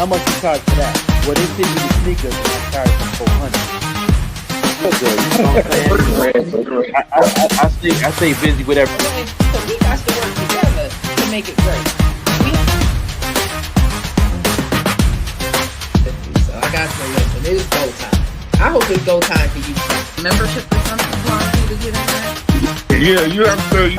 How much you charge for that? Well, they send you the sneakers and I charge them 400. Good, you know what I'm saying? I stay busy with everything. So we got to work together to make it great. So I got to listen. It is go time. I hope it's go time for you. Membership or something for you to get in there? Yeah, you have to.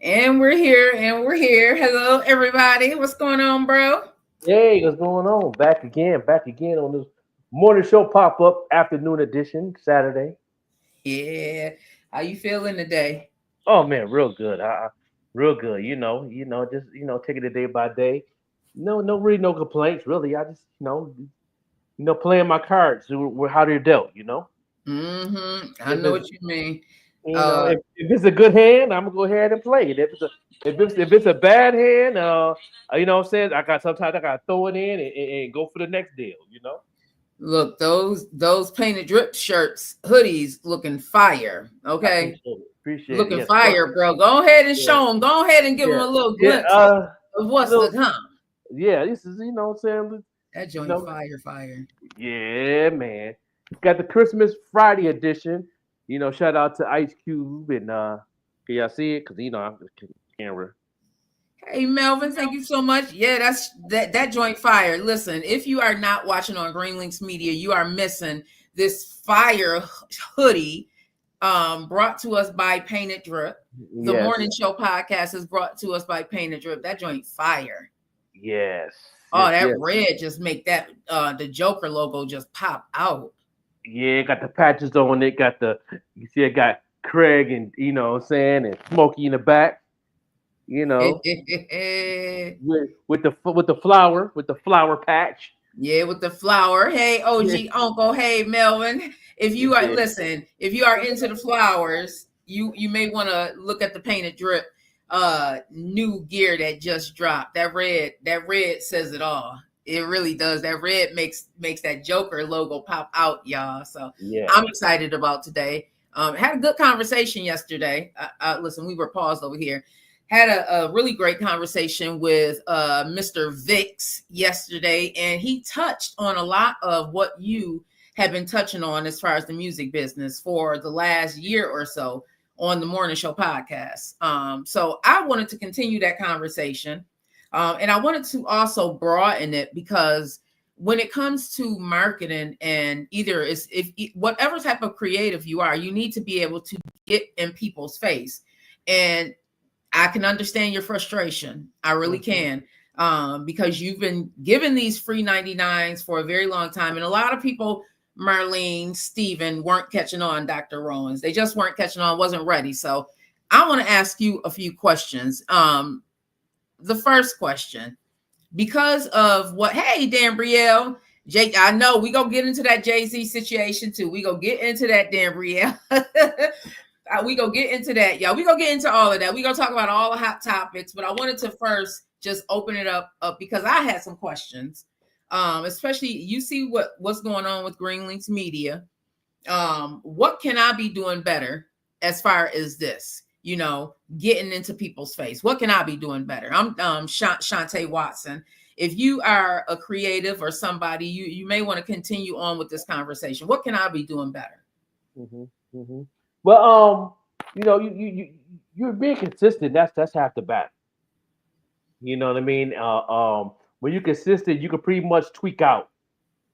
And we're here. Hello, everybody. What's going on, bro? Hey, what's going on? Back again on this morning show pop-up afternoon edition, Saturday. Yeah. How you feeling today? Oh man, real good. Real good. Just taking it day by day. No, really no complaints, really. I just, playing my cards, how they're dealt, Mm-hmm. I know what you mean. If it's a good hand, I'm gonna go ahead and play it. If it's a bad hand, you know what I'm saying, sometimes I gotta throw it in and go for the next deal, Look, those painted drip shirts, hoodies looking fire. Okay. Appreciate looking it. Yes, fire, bro. Go ahead and show them. Go ahead and give them a little glimpse of what's to come. Yeah, this is, you know what I'm saying? That joint fire. Yeah, man. Got the Christmas Friday edition. Shout out to Ice Cube and can y'all see it? Because I'm the camera. Hey Melvin, thank you so much. Yeah, that joint fire. Listen, if you are not watching on Green Links Media, you are missing this fire hoodie brought to us by Painted Drip. The Morning Show podcast is brought to us by Painted Drip. That joint fire. Yes. Oh, that red just make that the Joker logo just pop out. Yeah, got the patches on it. You see, it got Craig and what I'm saying, and Smokey in the back. With the flower patch. Yeah, with the flower. Hey, OG Uncle. Hey, Melvin. If you are into the flowers, you may want to look at the Painted Drip new gear that just dropped. That red says it all. It really does. That red makes that Joker logo pop out, y'all. So yeah. I'm excited about today. Had a good conversation yesterday. Listen, we were paused over here. Had a really great conversation with Mr. Vix yesterday, and he touched on a lot of what you have been touching on as far as the music business for the last year or so on the Morning Show podcast. So I wanted to continue that conversation. And I wanted to also broaden it because when it comes to marketing and whatever type of creative you are, you need to be able to get in people's face. And I can understand your frustration. I really can. Because you've been given these free 99s for a very long time. And a lot of people, Marlene, Steven, weren't catching on, Dr. Rowans. They just weren't catching on, wasn't ready. So I want to ask you a few questions. The first question, because of what, hey, Dan Brielle, Jake, I know we gonna get into that Jay-Z situation too. We gonna get into that, Dan Brielle. We gonna get into that, y'all. We gonna get into all of that. We gonna talk about all the hot topics, but I wanted to first just open it up because I had some questions. Especially you see what's going on with Green Links Media. What can I be doing better as far as this? Getting into people's face. What can I be doing better? I'm Shantae Watson. If you are a creative or somebody, you may want to continue on with this conversation. What can I be doing better? Well, you're being consistent. That's half the battle. You know what I mean? When you're consistent, you can pretty much tweak out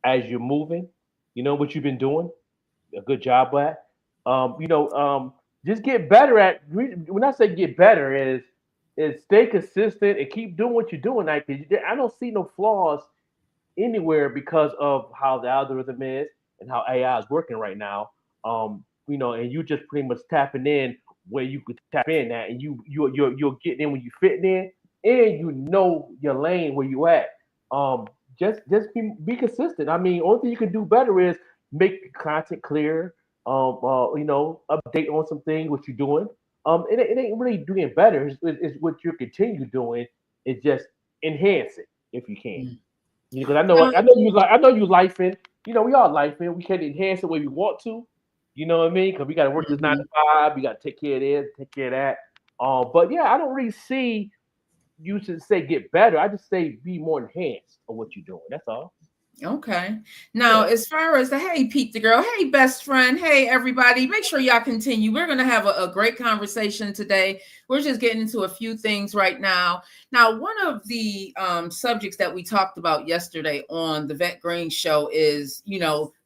as you're moving. You know what you've been doing a good job at. Just get better at. When I say get better, is stay consistent and keep doing what you're doing. I don't see no flaws anywhere because of how the algorithm is and how AI is working right now. And you just pretty much tapping in where you could tap in at, and you're getting in when you fitting in, and your lane where you at. just be consistent. I mean, only thing you can do better is make content clear. Update on some things what you're doing. It ain't really doing better. It's what you continue doing. It's just enhance it if you can. Mm. Because Now, I know you lifing. We all lifing. We can't enhance it where we want to. You know what I mean? Because we got to work this 9 to mhm. 5. We got to take care of this, take care of that. But yeah, I don't really see you should say get better. I just say be more enhanced of what you're doing. That's all. Okay. Now, Yeah. as far as the hey, Pete the girl, hey, best friend, hey, everybody, make sure y'all continue. We're going to have a great conversation today. We're just getting into a few things right now. Now, one of the subjects that we talked about yesterday on the Vet Green show is,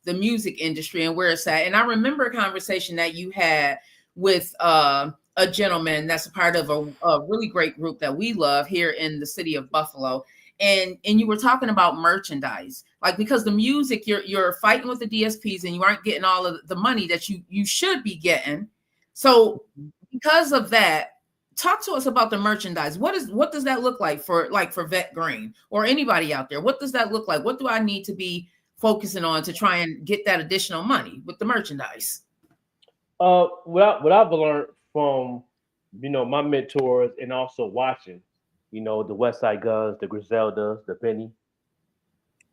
the music industry and where it's at. And I remember a conversation that you had with a gentleman that's a part of a really great group that we love here in the city of Buffalo, and you were talking about merchandise, like, because the music, you're fighting with the DSPs and you aren't getting all of the money that you should be getting. So because of that, talk to us about the merchandise. What does that look like for Vet Green or anybody out there? What does that look like? What do I need to be focusing on to try and get that additional money with the merchandise? What I've learned from my mentors and also watching, the West Side Guns, the Griseldas, the Benny.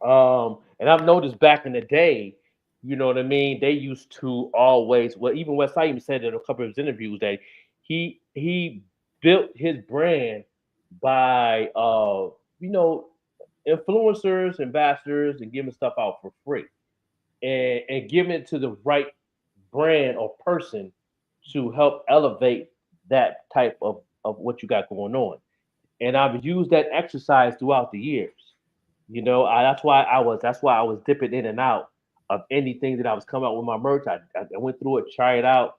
And I've noticed back in the day, you know what I mean. They used to always, well, even West Side even said in a couple of his interviews that he built his brand by you know influencers, ambassadors, and giving stuff out for free and giving it to the right brand or person to help elevate that type of what you got going on. And I've used that exercise throughout the years. That's why I was dipping in and out of anything that I was coming out with my merch. I went through it, try it out,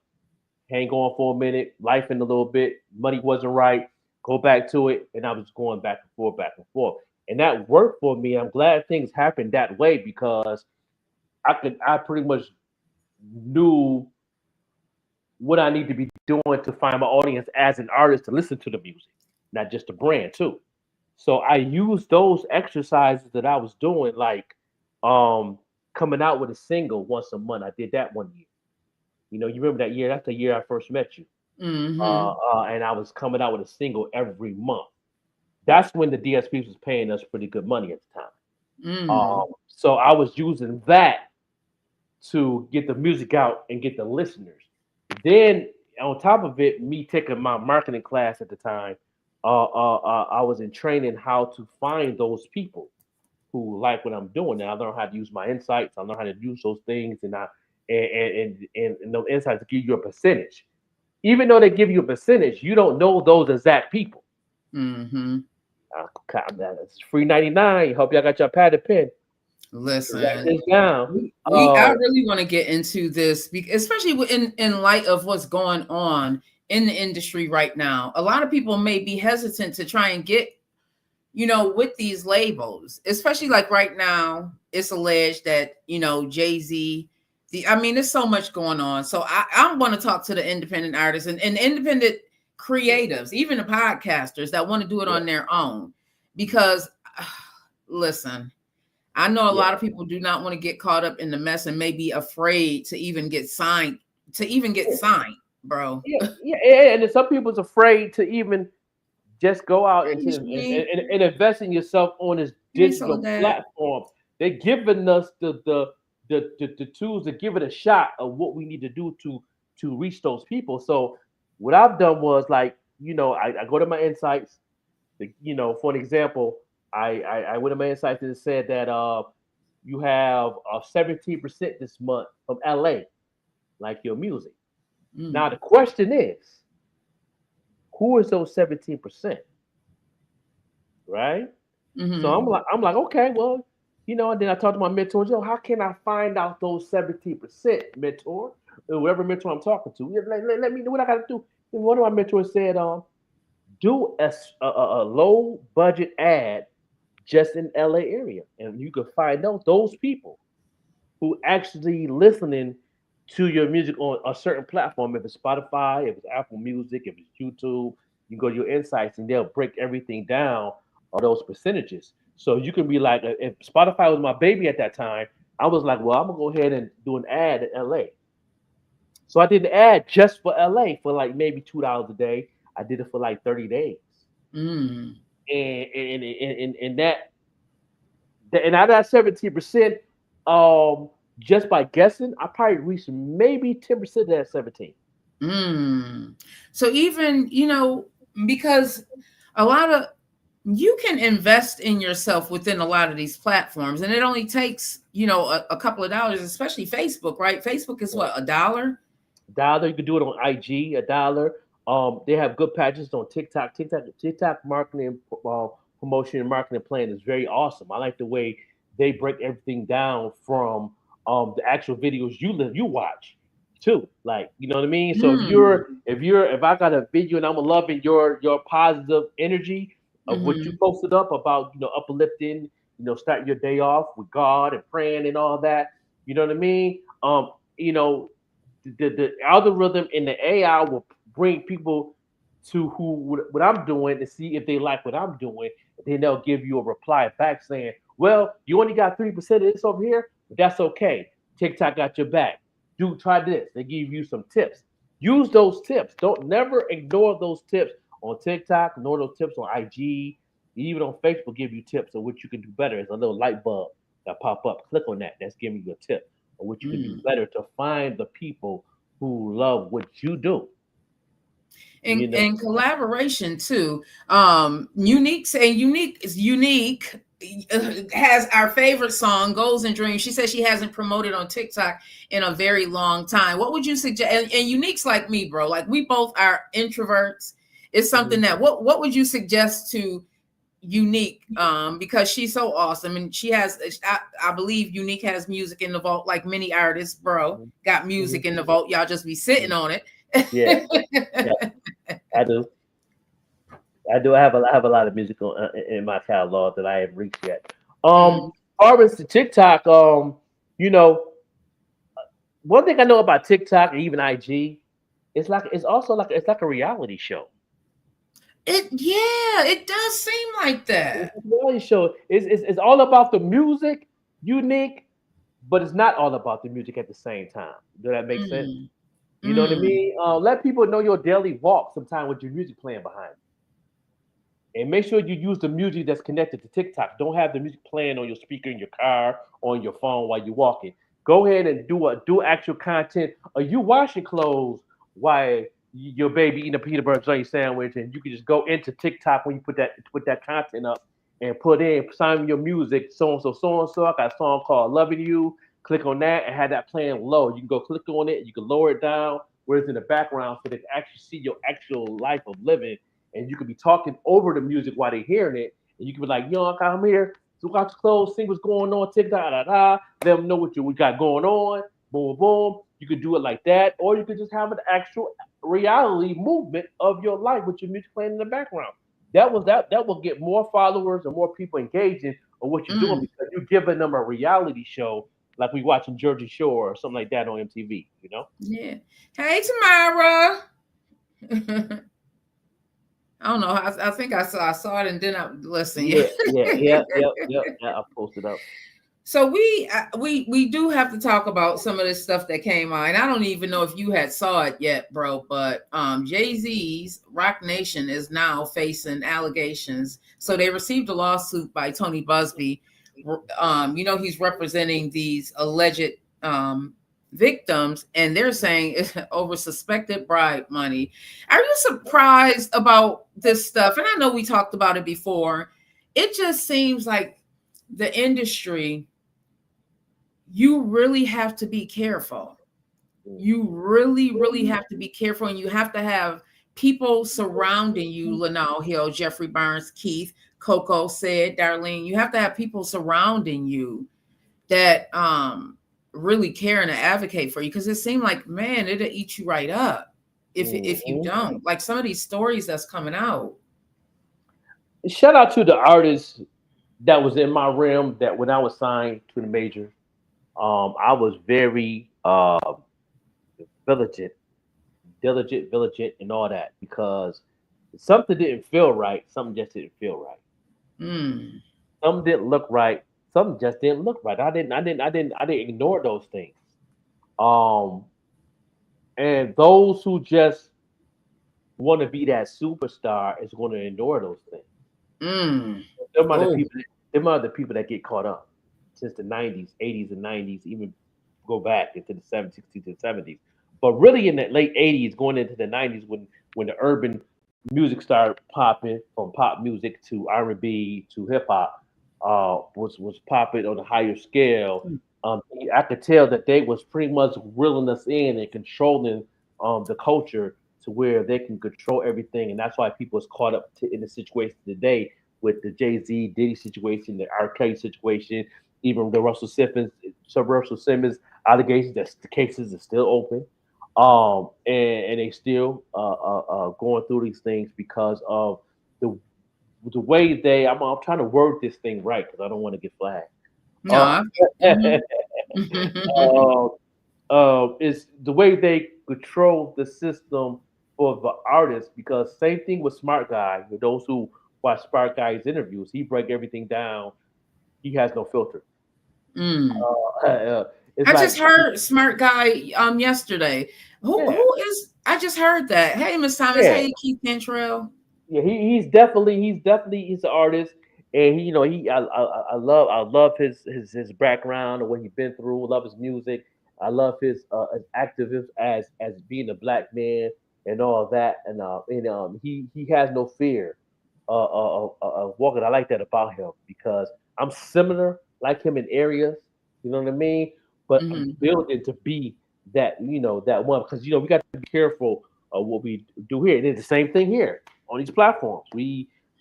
hang on for a minute, life in a little bit, money wasn't right, go back to it, and I was going back and forth, back and forth. And that worked for me. I'm glad things happened that way because I pretty much knew what I need to be doing to find my audience as an artist to listen to the music, not just the brand too. So I used those exercises that I was doing, like um coming out with a single once a month. I did that one year. You remember that year? That's the year I first met you. Mm-hmm. And I was coming out with a single every month. That's when the DSPs was paying us pretty good money at the time. Mm. So I was using that to get the music out and get the listeners. Then on top of it, me taking my marketing class at the time, I was in training how to find those people who like what I'm doing. Now I learn how to use my insights. I learn how to use those things, and those insights give you a percentage. Even though they give you a percentage, you don't know those exact people. Mm-hmm. It's free 99. Hope y'all got your pad and pen. Write Listen, this down. I Uh, really want to get into this, especially in light of what's going on in the industry right now. A lot of people may be hesitant to try and get, with these labels, especially like right now. It's alleged that Jay-Z. There's so much going on. So I want to talk to the independent artists and independent creatives, even the podcasters that want to do it yeah, on their own, because listen. I know a yeah. lot of people do not want to get caught up in the mess and may be afraid to even get signed, bro. And then some people's afraid to even just go out Hey, into Shmi. and invest in yourself on this Hey, digital Soledad. platform. They're giving us the tools to give it a shot of what we need to do to reach those people. So what I've done was like, I go to my insights. For an example, I went to my insights and it said that you have 17% this month from LA, like your music. Now Mm, the question is, who is those 17%? Right? So mm-hmm. I'm like, okay, well, and then I talked to my mentors, how can I find out those 17% mentor, or whatever mentor I'm talking to? Yeah, let me know what I gotta do. And one of my mentors said, do a low budget ad just in LA area. And you can find out those people who actually listening to your music on a certain platform. If it's Spotify, if it's Apple Music, if it's YouTube, you go to your insights and they'll break everything down of those percentages. So you can be like, if Spotify was my baby at that time, I was like, well, I'm gonna go ahead and do an ad in LA. So I did an ad just for LA for like maybe $2 a day. I did it for like 30 days. Mm. And and out of that 17%, just by guessing, I probably reached maybe 10% of that 17. Mm. So even, because a lot of you can invest in yourself within a lot of these platforms, and it only takes, a couple of dollars, especially Facebook, right? Facebook is what, $1? Dollar, you can do it on IG, $1. They have good patches on TikTok. TikTok marketing, promotion and marketing plan is very awesome. I like the way they break everything down from the actual videos you watch too. Like, you know what I mean? So Mm. if I got a video and I'm loving your positive energy of what you Hmm. posted up about, uplifting, starting your day off with God and praying and all that. You know what I mean? You know, the algorithm and the AI will bring people to what I'm doing to see if they like what I'm doing. Then they'll give you a reply back saying, "Well, you only got 3% of this over here, but that's okay. TikTok got your back. Do try this." They give you some tips. Use those tips. Don't never ignore those tips on TikTok. Ignore those tips on IG. Even on Facebook, give you tips of what you can do better. It's a little light bulb that pop up. Click on that. That's giving you a tip or what you can do Mm. better to find the people who love what you do. You know, And collaboration too. Unique is unique. Has our favorite song "Goals and Dreams." She says she hasn't promoted on TikTok in a very long time. What would you suggest? And Unique's like me, bro. Like we both are introverts. It's something mhm, that what would you suggest to Unique? Because she's so awesome, and she has. I believe Unique has music in the vault, like many artists, bro. mhm, Got mhm, music in the vault. Y'all just be sitting mhm. on Yeah, it. yeah, I do. I do. I have a lot of music in my catalog that I haven't reached yet. Mm. Far as the TikTok, you know, one thing I know about TikTok and even IG, it's also it's like a reality show. It does seem like It's that. a reality show. It's all about the music, unique, but it's not all about the music at the same time. Does that make sense? Mm, You know what I mm, mean? Let people know your daily walk sometime with your music playing behind you. And make sure you use the music that's connected to TikTok. Don't have the music playing on your speaker in your car or on your phone while you're walking. Go ahead and do actual content. Are you washing clothes while your baby eating a peanut butter jelly sandwich? And you can just go into TikTok when you put that content up and put in sign your music. So and so. I got a song called "Loving You." Click on that and have that playing low. You can go click on it. You can lower it down where it's in the background so they can actually see your actual life of living, and you could be talking over the music while they're hearing it, and you could be like, "Yo, come here, so got your clothes, see what's going on, TikTok, da da." Let them know what we got going on. Boom, boom. You could do it like that, or you could just have an actual reality movement of your life with your music playing in the background. That will get more followers and more people engaging on what you're doing mm. because you're giving them a reality show like we watching Jersey Shore or something like that on MTV. You know? Yeah. Hey, Tamara. I don't know. I think I saw it and then I listen. Yeah. Yeah, yeah, yeah, yeah, yeah. I posted up. So we do have to talk about some of this stuff that came out, and I don't even know if you had saw it yet, bro. But Jay-Z's Rock Nation is now facing allegations. So they received a lawsuit by Tony Busby. He's representing these alleged um, victims, and they're saying it's over suspected bribe money. Are you surprised about this stuff? And I know we talked about it before. It just seems like the industry, you really have to be careful. You really, really have to be careful, and you have to have people surrounding you. Lanal Hill, Jeffrey Barnes, Keith, Coco said, Darlene, you have to have people surrounding you that really care and advocate for you, because it seemed like, man, it'll eat you right up if you Mhm. don't. Like some of these stories that's coming out. Shout out to the artists that was in my realm that when I was signed to the major, I was very vigilant, vigilant, and all that because something didn't feel right. Something just didn't feel right. Mm. Some didn't look right. Some just didn't look right. I didn't ignore those things. Um, and those who just want to be that superstar is going to ignore those things. Mm. Them are the Oh. people. Them are the people that get caught up since the '90s, '80s, and '90s. Even go back into the '70s, '60s, and '70s. But really, in the late '80s, going into the '90s, when the urban music started popping from pop music to R&B to hip hop, was popping on a higher scale. I could tell that they was pretty much reeling us in and controlling the culture to where they can control everything, and that's why people is caught up in the situation today with the Jay Z Diddy situation, the R. Kelly situation, even the Russell Simmons allegations that the cases are still open, and they still going through these things because of the the way I'm trying to word this thing right because I don't want to get flagged. No. Uh, Mhm. uh, is the way they control the system for the artists. Because same thing with Smart Guy. For those who watch Smart Guy's interviews, he break everything down. He has no filter. Mm. It's I just like, heard Smart Guy yesterday. yeah, Who is I just heard that. Hey, Miss Thomas, yeah. hey Keith Cantrell. Yeah, he's an artist, and I love his background and what he's been through. Love his music. I love his activism as being a black man and all of that. And he has no fear of walking. I like that about him because I'm similar like him in areas. You know what I mean? But I'm Hmm. building to be that one because we got to be careful of what we do here. And it's the same thing here on these platforms.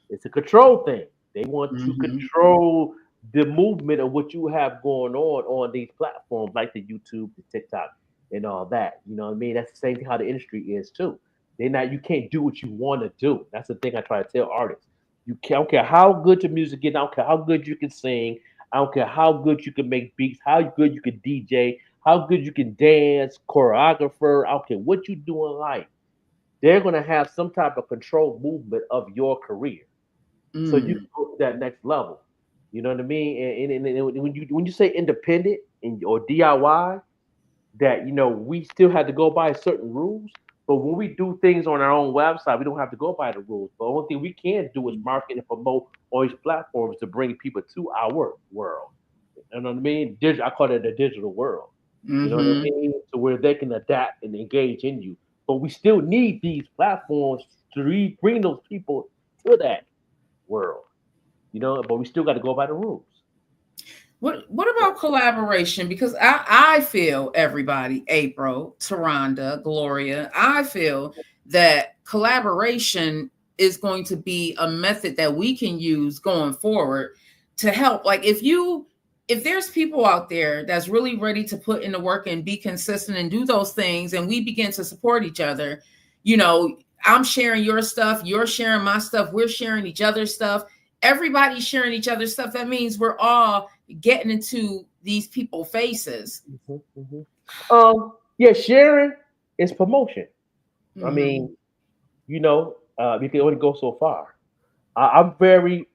It's a control thing. They want to Hmm. control the movement of what you have going on these platforms like the YouTube, the TikTok, and all that. You know what I mean? That's the same thing how the industry is too. You can't do what you want to do. That's the thing I try to tell artists. I don't care how good your music is. I don't care how good you can sing. I don't care how good you can make beats, how good you can DJ, how good you can dance, choreographer. I don't care what you do in life. They're going to have some type of control movement of your career, so you can Mm. go to that next level. You know what I mean? And when you say independent or DIY, that we still had to go by certain rules. But when we do things on our own website, we don't have to go by the rules. But the only thing we can do is market and promote on these platforms to bring people to our world. You know what I mean? I call it the digital world. You know what I Hmm. mean? To where they can adapt and engage in you. But we still need these platforms to bring those people to that world. But we still got to go by the rules. What about collaboration? Because I feel everybody, April, Taronda, Gloria, I feel that collaboration is going to be a method that we can use going forward to help. Like if there's people out there that's really ready to put in the work and be consistent and do those things, and we begin to support each other, you know, I'm sharing your stuff, you're sharing my stuff, we're sharing each other's stuff, everybody's sharing each other's stuff. That means we're all getting into these people faces. Yeah, sharing is promotion. I Hmm. mean, you can only go so far. I, I'm very,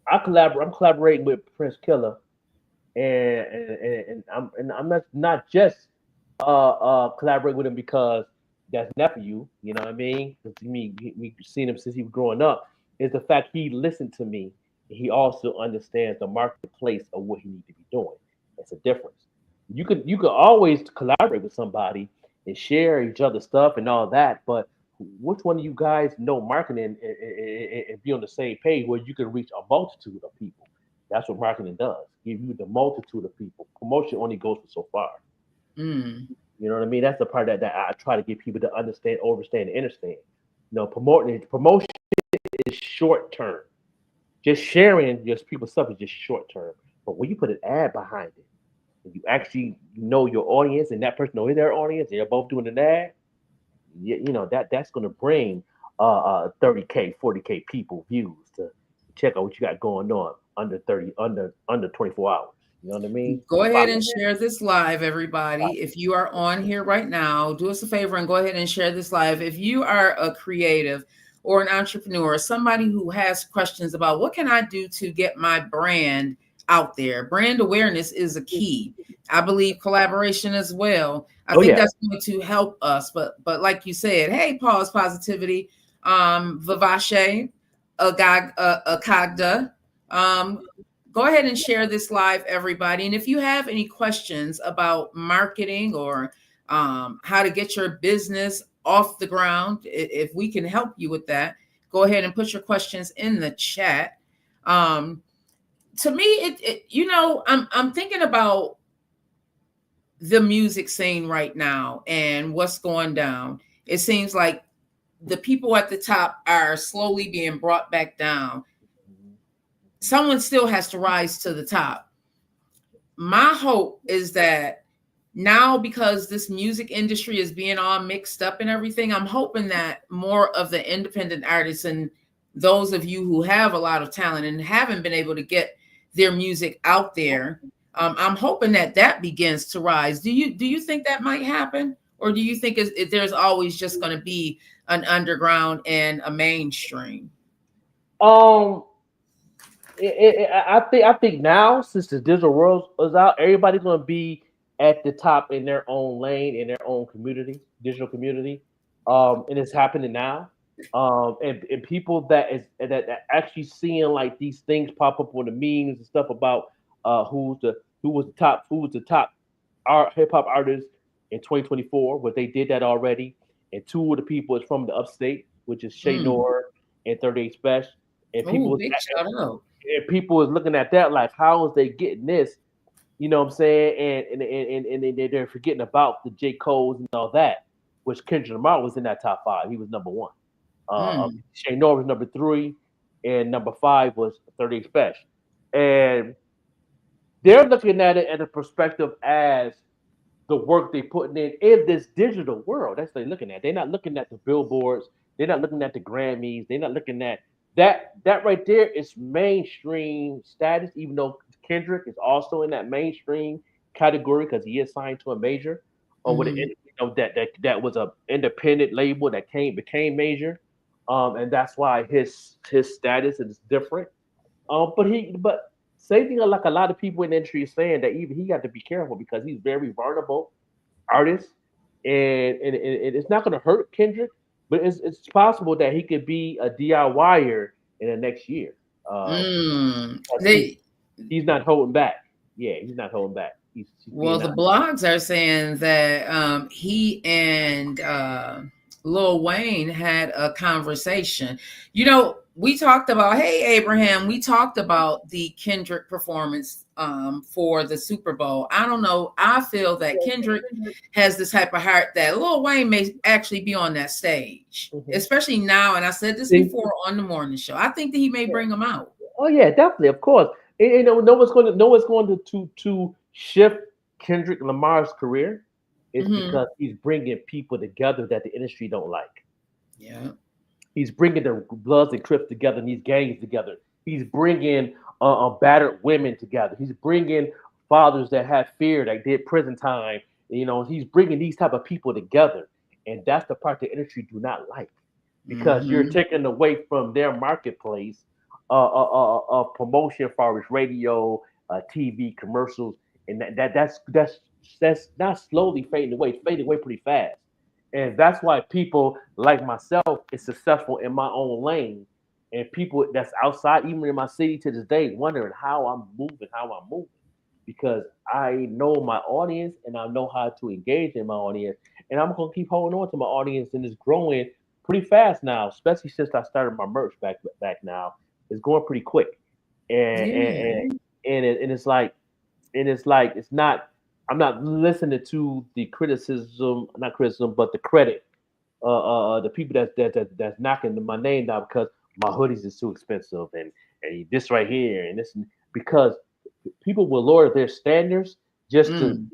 I'm collaborating with Prince Killer, and I'm not just collaborate with him because that's nephew. You know what I mean? Because we seen him since he was growing up. Is the fact he listened to me. And he also understands the marketplace of what he needs to be doing. It's a difference. You could always collaborate with somebody and share each other's stuff and all that, but which one of you guys know marketing and be on the same page where you can reach a multitude of people? That's what marketing does. Give you the multitude of people. Promotion only goes for so far. Mm. You know what I mean? That's the part that I try to get people to understand, understand, and understand. Promotion is short term. Just sharing just people's stuff is just short term. But when you put an ad behind it, and you actually know your audience, and that person knows their audience, and you're both doing an ad, that's going to bring 30K, 40K people views to check out what you got going on under 24 hours. You know what I mean? Go Wow. ahead and share this live, everybody. If you are on here right now, do us a favor and go ahead and share this live. If you are a creative, or an entrepreneur, somebody who has questions about what can I do to get my brand out there. Brand awareness is a key. I believe collaboration as well. I Oh think yeah. that's going to help us. But like you said, hey, pause positivity, Vivace, Akagda. Um, Go ahead and share this live, everybody. And if you have any questions about marketing or how to get your business off the ground, if we can help you with that, go ahead and put your questions in the chat. Um, to me, I'm thinking about the music scene right now and what's going down. It seems like the people at the top are slowly being brought back down. Someone still has to rise to the top. My hope is that now, because this music industry is being all mixed up and everything, I'm hoping that more of the independent artists and those of you who have a lot of talent and haven't been able to get their music out there, I'm hoping that that begins to rise. Do you think that might happen, or do you think there's always just going to be an underground and a mainstream? Um, I think now, since the digital world is out, everybody's gonna be at the top in their own lane, in their own community, digital community. And it's happening now. And people that actually seeing like these things pop up on the memes and stuff about who was the top art hip hop artist in 2024. But they did that already, and two of the people is from the upstate, which is Shay Mm. Nor and 38 Special, and Oh, people big shout out. and people is looking at that like, how is they getting this? You know what I'm saying? And they're forgetting about the J. Cole's and all that, which Kendrick Lamar was in that top five. He was number one. Mm. Shane Norr was number three, and number five was 30 Special. And they're looking at it at a perspective as the work they putting in this digital world. That's what they're looking at. They're not looking at the billboards. They're not looking at the Grammys. They're not looking at that. That right there is mainstream status. Even though Kendrick is also in that mainstream category because he is signed to a major, or with Hmm. that was a independent label that became major, and that's why his status is different. But same thing like a lot of people in the industry is saying that even he got to be careful because he's very vulnerable artist, and it's not going to hurt Kendrick, but it's possible that he could be a DIYer in the next year. Mm. Because They he's not holding back. Yeah, he's not holding back. He's Well, being the out. blogs are saying that he and Lil Wayne had a conversation. We talked about, hey, Abraham, we talked about the Kendrick performance for the Super Bowl. I don't know. I feel that Kendrick has this type of heart that Lil Wayne may actually be on that stage, Mhm. especially now. And I said this See? before on the morning show. I think that he may bring him out. Oh yeah, definitely, of course. And no one's going to shift Kendrick Lamar's career. It's Hmm. because he's bringing people together that the industry don't like. Yeah. He's bringing the Bloods and Crips together and these gangs together. He's bringing battered women together. He's bringing fathers that have fear, that did prison time. He's bringing these type of people together, and that's the part the industry do not like because you're Hmm. taking away from their marketplace promotion as far as radio, TV commercials, and that's not slowly fading away. It's fading away pretty fast. And that's why people like myself is successful in my own lane. And people that's outside, even in my city to this day, wondering how I'm moving. Because I know my audience and I know how to engage in my audience. And I'm gonna keep holding on to my audience and it's growing pretty fast now, especially since I started my merch back now. It's going pretty quick. And and, Yeah. and, and it's not I'm not listening to the criticism, not criticism, but the credit. The people that's knocking my name down because my hoodies is too expensive and this right here and this because people will lower their standards just to Mm.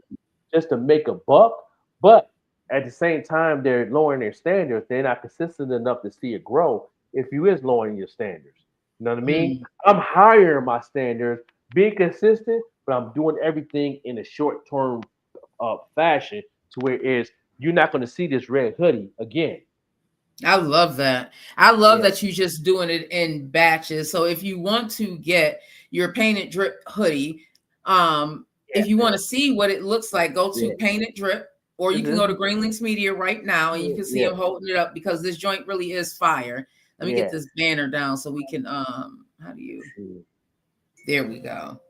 just to make a buck, but at the same time they're lowering their standards. They're not consistent enough to see it grow. If you is lowering your standards, you know what I mean? Mm. I'm higher my standards, being consistent, but I'm doing everything in a short term fashion to where it is you're not going to see this red hoodie again. I love that. I love Yeah, that you just doing it in batches. So if you want to get your painted drip hoodie, yeah, if you want yeah, to see what it looks like, go to yeah. painted drip, or you can This go to is, Green Links Media right now and you can see yeah, him holding it up because this joint really is fire. Let me get yeah. this banner down so we can how do you, there we go.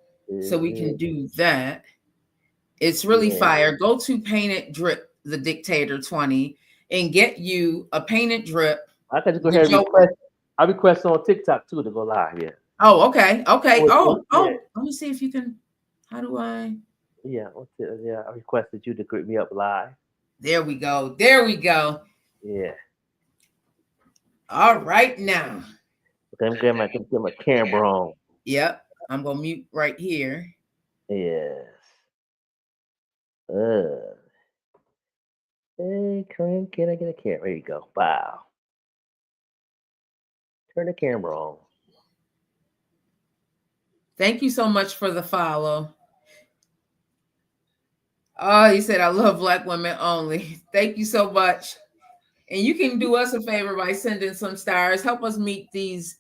So we can do that. It's really Yeah. fire. Go to Painted Drip, the Dictator 20, and get you a Painted Drip, I can just go the ahead and Joker. request. I request on TikTok too to go live. Yeah. Oh, okay. Okay. Yeah. Let me see if you can. How do I? Yeah. Yeah. I requested you to greet me up live. There we go. There we go. Yeah. All right now. Okay, I'm getting my camera on. Yep. I'm gonna mute right here. Yes. Uh. Hey, can I get a camera? There you go. Wow. Turn the camera on. Thank you so much for the follow. Oh, he said I love black women only. Thank you so much. And you can do us a favor by sending some stars. Help us meet these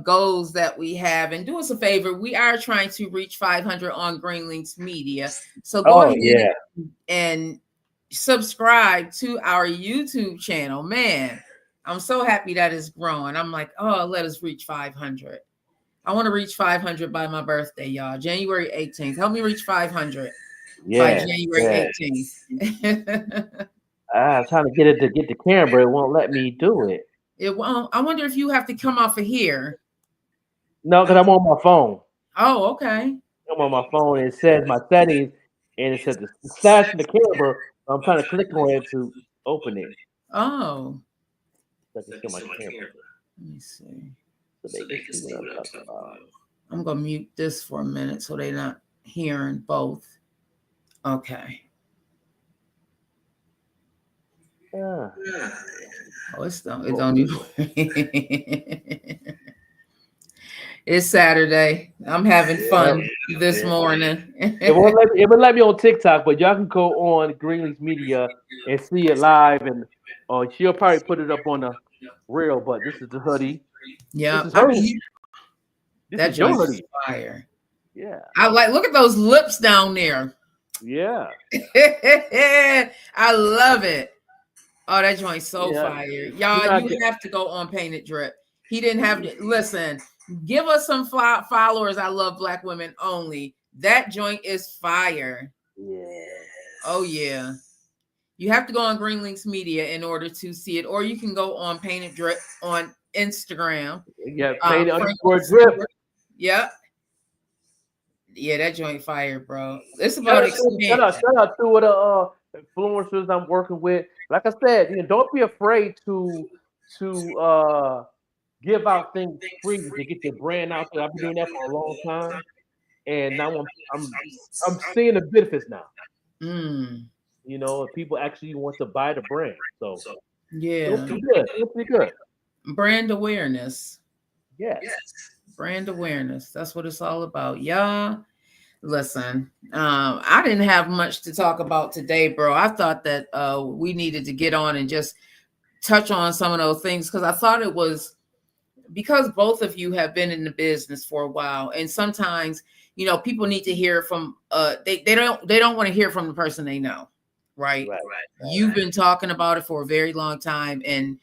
goals that we have. And do us a favor. We are trying to reach 500 on Green Links Media. So go Oh ahead yeah. and subscribe to our YouTube channel. Man, I'm so happy that it's growing. I'm like, oh, let us reach 500. I want to reach 500 by my birthday, y'all. January 18th. Help me reach 500 by Yeah. January Yeah. 18th. I'm trying to get it to get the camera. It won't let me do it. It won't. I wonder if you have to come off of here. No, because I'm on my phone. Oh, okay. I'm on my phone. And it says my settings, and it says the stash in the camera. I'm trying to click on it to open it. Oh, So I can show my camera let me see. so they can see what I'm talking about. I'm gonna mute this for a minute so they're not hearing both. Okay. Ah, Oh, it's don't it cool. don't even. It's Saturday. I'm having Yeah. fun this morning. It won't let me on TikTok, but y'all can go on Greenleaf's Media and see it live, and she'll probably put it up on the reel. But this is the hoodie. This Yeah, is I her. can. This That is your joint is hoodie. fire. Yeah, I like. Look at those lips down there. yeah, I love it. Oh, that joint's so yeah. fire. You Y'all, know, you have to go on Painted Drip. He didn't have to listen. Give us some followers. I love black women only. That joint is fire. yeah, Oh yeah. You have to go on Green Links Media in order to see it, or you can go on Painted Drip on Instagram. yeah. Painted Frank underscore drip. Stewart. Yep. Yeah, that joint fire, bro. It's Shout about out, shout out, expansion. shout out to the influencers I'm working with. Like I said, don't be afraid to give out things free to get your brand out there. I've been doing that for a long time, and now I'm seeing the benefits now. Mm, People actually want to buy the brand, so it's yeah. pretty good. It's pretty good. Brand awareness. Yes. Brand awareness. That's what it's all about. Y'all, listen, I didn't have much to talk about today, bro. I thought that we needed to get on and just touch on some of those things because I thought it was because both of you have been in the business for a while, and sometimes people need to hear from they don't want to hear from the person they know, right? Right. You've been talking about it for a very long time, and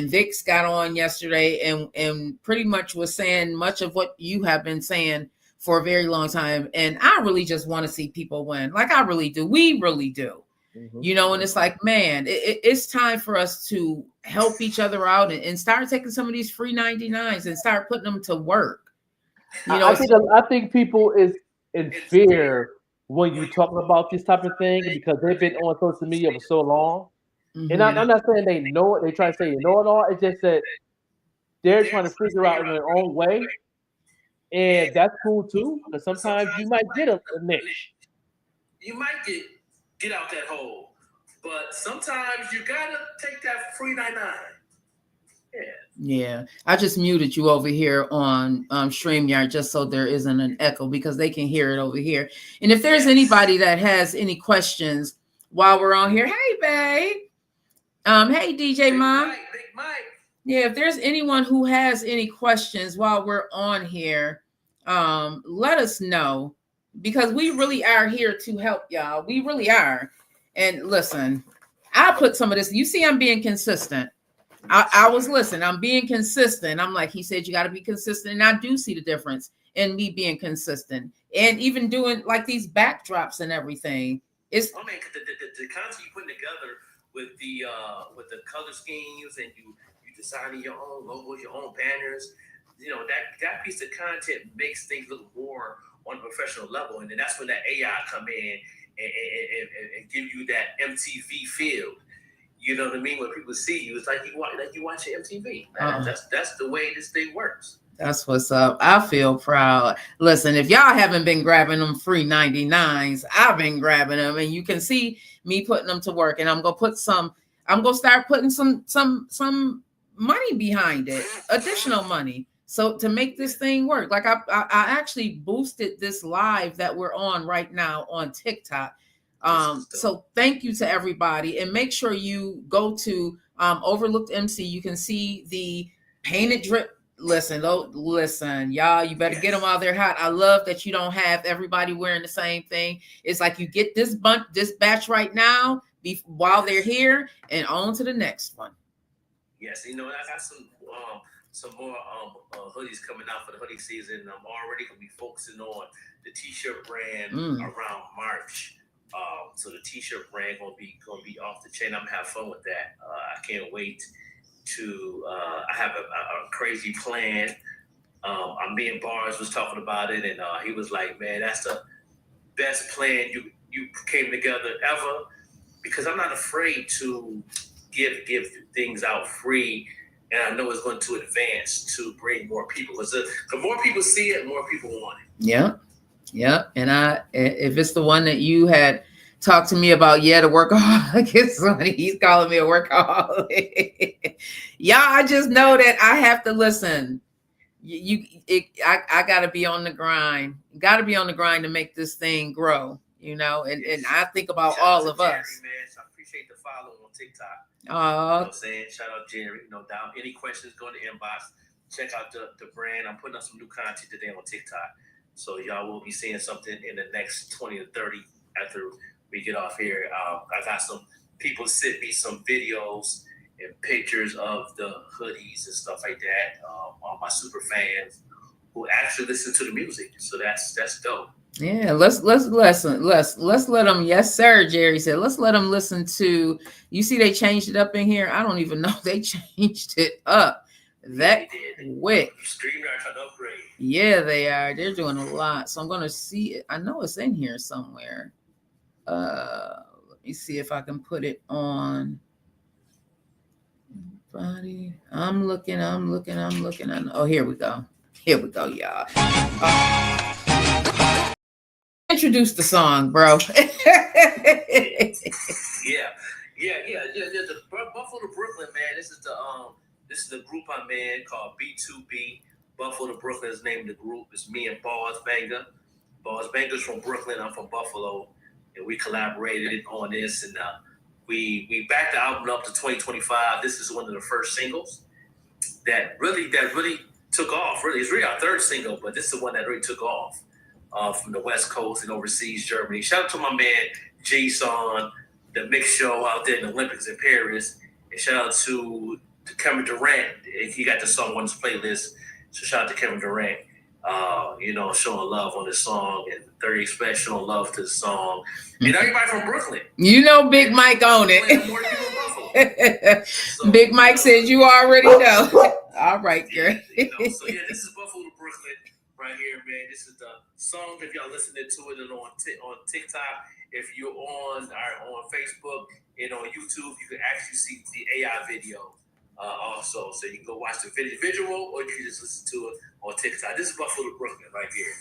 Vix got on yesterday and pretty much was saying much of what you have been saying for a very long time. And I really just want to see people win. Like I really do. We really do. Mm-hmm. And it's like, man, it's time for us to help each other out and start taking some of these free 99s and start putting them to work. I think people is in fear when you talk about this type of thing because they've been on social media for so long. And I'm not saying they know it. They try to say they know it all. It's just that they're trying to figure out in their own way, and that's cool too. Because sometimes you might get a niche. You might get out that hole, but sometimes you gotta take that free 99. Yeah, I just muted you over here on StreamYard just so there isn't an echo because they can hear it over here. And if there's anybody that has any questions while we're on here, hey, babe. Hey, DJ Mom. Big Mike. Yeah, if there's anyone who has any questions while we're on here, let us know, because we really are here to help y'all. We really are. And listen, I put some of this. You see, I'm being consistent. I was listening. I'm being consistent. I'm like, he said, you got to be consistent. And I do see the difference in me being consistent and even doing like these backdrops and everything. It's the content you putting together with the color schemes, and you designing your own logos, your own banners. You know, that piece of content makes things look more on a professional level, and then that's when that AI come in and give you that MTV feel. You know what I mean? When people see you, it's like you watching MTV. That's the way this thing works. That's what's up. I feel proud. Listen, if y'all haven't been grabbing them free 99s, I've been grabbing them, and you can see me putting them to work. And I'm gonna start putting some money behind it, additional money, so to make this thing work. Like I actually boosted this live that we're on right now on TikTok. So thank you to everybody, and make sure you go to Overlooked MC. You can see the painted drip. Listen, y'all, you better get them while they're hot. I love that you don't have everybody wearing the same thing. It's like you get this batch right now while they're here, and on to the next one. Yes, you know, I got some more hoodies coming out for the hoodie season. I'm already gonna be focusing on the t-shirt brand around March. So the t-shirt brand gonna be off the chain. I'm gonna have fun with that. I can't wait to. I have a crazy plan. Me and Bars was talking about it, and he was like, "Man, that's the best plan you came together ever." Because I'm not afraid to give things out free, and I know it's going to advance to bring more people. Because the more people see it, more people want it. Yeah. And if it's the one that you had talked to me about, the workaholic, it's funny. He's calling me a workaholic. I just know that I have to listen. I got to be on the grind. Got to be on the grind to make this thing grow. You know, and I think about all of Jerry, us. Man, so I appreciate the follow on TikTok. Oh, you know what I'm saying? Shout out Jerry. No doubt. Any questions, go in the inbox. Check out the brand. I'm putting up some new content today on TikTok. So y'all will be seeing something in the next 20 to 30 after we get off here. I got some people sent me some videos and pictures of the hoodies and stuff like that. All my super fans who actually listen to the music. So that's dope. Yeah, let's let them. Yes, sir. Jerry said, let's let them listen to. You see, they changed it up in here. I don't even know they changed it up that quick. Yeah, they are. They're doing a lot. So I'm gonna see it. I know it's in here somewhere. Let me see if I can put it on. Body. I'm looking. Oh, here we go, y'all. Introduce the song, bro. Yeah. The Buffalo to Brooklyn, man. This is the group I'm in called B2B. Buffalo to Brooklyn is the name of the group. It's me and Bars Banger. Bars Banger's from Brooklyn. I'm from Buffalo, and we collaborated on this, and we backed the album up to 2025. This is one of the first singles that really took off. Really, it's really our third single, but this is the one that really took off. From the West Coast and overseas Germany. Shout out to my man Jason, the mix show out there in the Olympics in Paris. And shout out to Kevin Durant. He got the song on his playlist. So shout out to Kevin Durant. Showing love on this song, and 30 Express showing love to the song. And everybody from Brooklyn. You know Big Mike on it. So, Big Mike says you already know. All right, girl. This is Buffalo to Brooklyn. Right here, man. This is the song. If y'all listening to it and on TikTok, if you're on Facebook and on YouTube, you can actually see the AI video also. So you can go watch the visual, or you can just listen to it on TikTok. This is Buffalo to Brooklyn right here.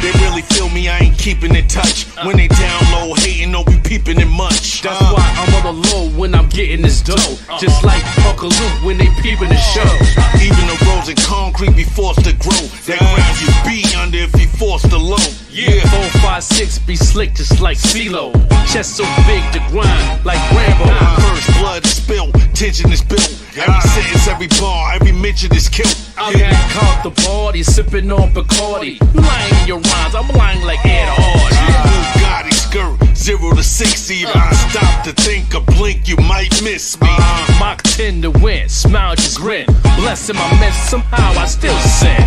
They really feel me, I ain't keeping in touch. When they down low, hating, don't be peeping it much. That's why I'm on the low when I'm getting this dough. Just like Uncle Luke when they peeping the show. Even the roads in concrete be forced to grow. That ground you be under if you forced to low. Yeah, 456 be slick just like CeeLo. Chest so big to grind like Rambo. First blood spill, tension is built. Every sentence, every bar, every mention is killed. Okay, caught the ball, you sipping on Bacardi. You lying in your rhymes, I'm lying like Ed Hardy. Bugatti skirt, 0 to 60. I stop to think or blink, you might miss me. Mach 10 to win, smile just grin. Blessing my mess, somehow I still sin.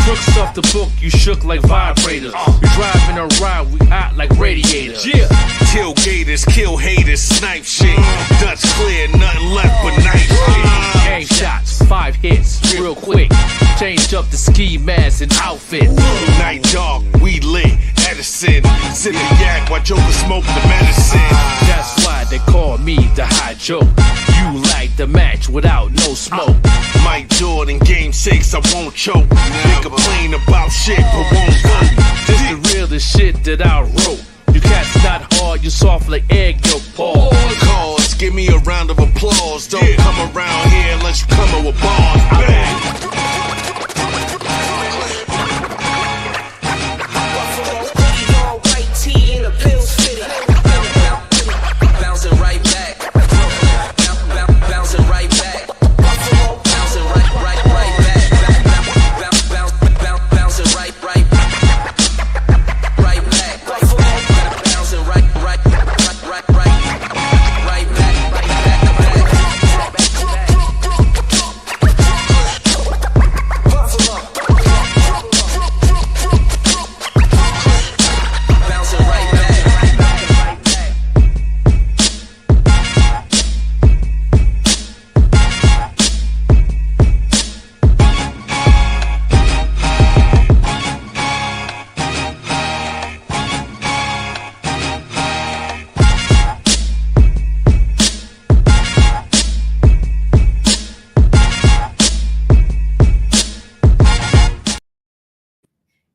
Crooks off the book, you shook like vibrators. You driving a ride, we hot like radiators. Yeah. Tailgaters, kill haters, snipe shit. Dutch clear, nothing left but night shit. Gang shots, 5 hits, real quick. Change up the ski mask and outfit. Night dark, we lit, Edison. Sip the yak while Joker smoke the medicine. That's why they call me the high joke. You like the match without no smoke. Mike Jordan, game 6, I won't choke. They complain about shit, but won't vote. This the realest shit that I wrote. You cats not hard, you soft like egg yolk, Paul. Cause, give me a round of applause. Don't come around here unless you come with bars. Bang.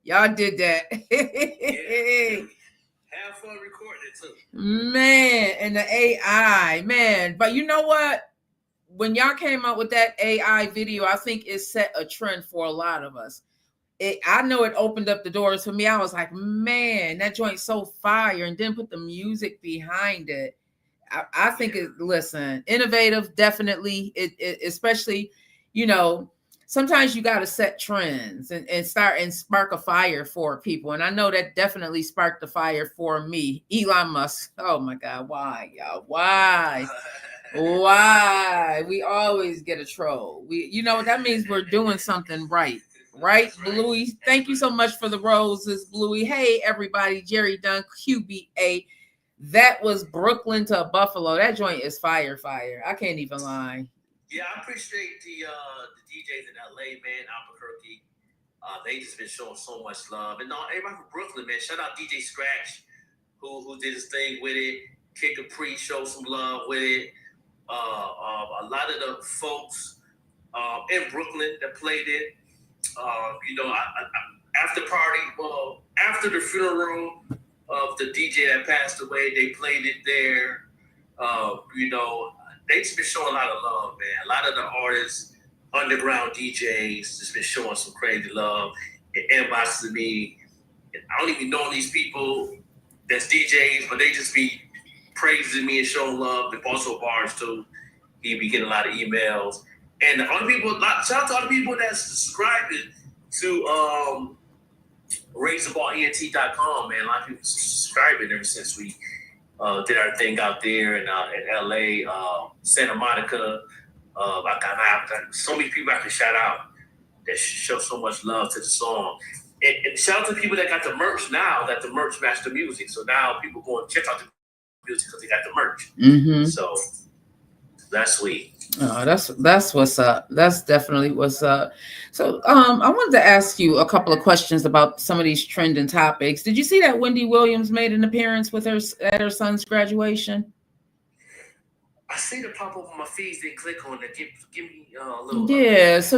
Y'all did that. Yeah. Have fun recording it too. Man, and the AI, man. But you know what? When y'all came out with that AI video, I think it set a trend for a lot of us. I know it opened up the doors for me. I was like, man, that joint's so fire. And then put the music behind it. I think listen, innovative, definitely. It especially, you know, sometimes you got to set trends and start and spark a fire for people. And I know that definitely sparked the fire for me. Elon Musk. Oh my God. Why, y'all? Why? Why? We always get a troll. You know what that means? We're doing something right. Right, Bluey? Thank you so much for the roses, Bluey. Hey, everybody. Jerry Dunn, QBA. That was Brooklyn to Buffalo. That joint is fire. I can't even lie. Yeah, I appreciate the DJs in LA, man, Albuquerque. They just been showing so much love. And everybody from Brooklyn, man. Shout out DJ Scratch, who did his thing with it. Kid Capri showed some love with it. A lot of the folks in Brooklyn that played it. You know, after party, after the funeral of the DJ that passed away, they played it there. You know, they just been showing a lot of love, man. A lot of the artists, underground DJs, just been showing some crazy love. And inbox to me. I don't even know these people that's DJs, but they just be praising me and showing love. And also bars too. He be getting a lot of emails. And the other people, shout out to all the people that's subscribing to RaiseTheBallENT.com, man. A lot of people subscribing ever since we did our thing out there in LA, Santa Monica. I got so many people I can shout out that show so much love to the song. And shout out to people that got the merch now, that the merch matched the music. So now people go and check out the music because they got the merch. Mm-hmm. So that's sweet. Oh, that's what's up. That's definitely what's up. So I wanted to ask you a couple of questions about some of these trending topics. Did you see that Wendy Williams made an appearance with at her son's graduation? I seen it pop up on my feeds. They click on it. Give me a little. Yeah. So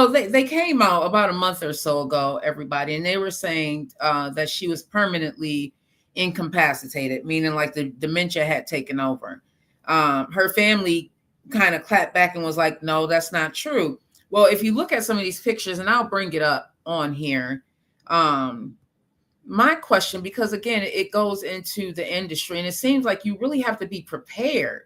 they came out about a month or so ago, everybody, and they were saying that she was permanently incapacitated, meaning like the dementia had taken over. Her family kind of clapped back and was like, no, that's not true. Well, if you look at some of these pictures, and I'll bring it up on here, my question, because again, it goes into the industry, and it seems like you really have to be prepared.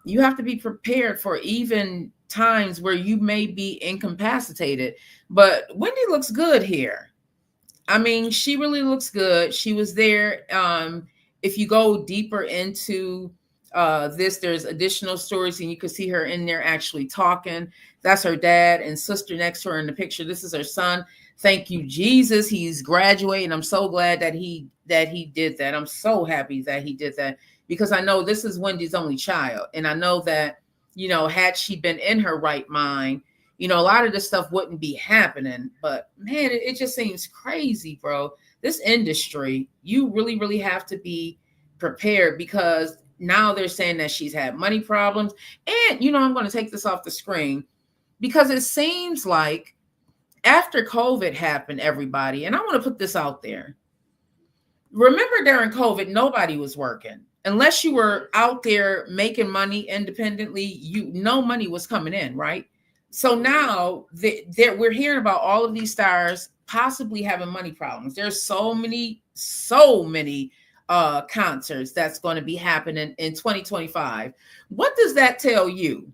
You have to be prepared for even times where you may be incapacitated. But Wendy looks good here. I mean, she really looks good. She was there. If you go deeper into this, there's additional stories, and you can see her in there actually talking. That's her dad and sister next to her in the picture. This is her son. Thank you, Jesus. He's graduating. I'm so glad that he did that. I'm so happy that he did that, because I know this is Wendy's only child. And I know that, you know, had she been in her right mind, you know, a lot of this stuff wouldn't be happening. But man, it just seems crazy, bro. This industry, you really, really have to be prepared, because now they're saying that she's had money problems. And, you know, I'm going to take this off the screen, because it seems like after COVID happened, everybody, and I want to put this out there. Remember, during COVID, nobody was working. Unless you were out there making money independently, no money was coming in, right? So now we're hearing about all of these stars possibly having money problems. There's so many concerts that's going to be happening in 2025. What does that tell you?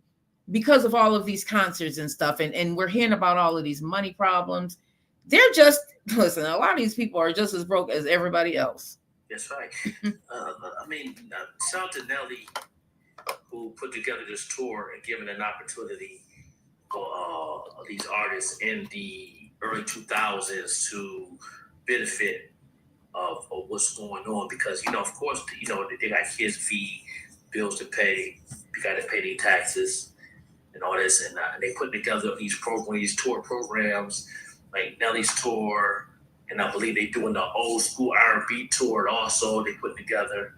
Because of all of these concerts and stuff, and we're hearing about all of these money problems. They're just, listen, a lot of these people are just as broke as everybody else. That's right. I mean, shout out to Nelly, who put together this tour and given an opportunity for these artists in the early 2000s to benefit of what's going on. Because, you know, of course, you know, they got kids to feed, bills to pay, you got to pay their taxes and all this. And they put together these programs, these tour programs, like Nelly's tour, and I believe they doing the old school R&B tour also. They put together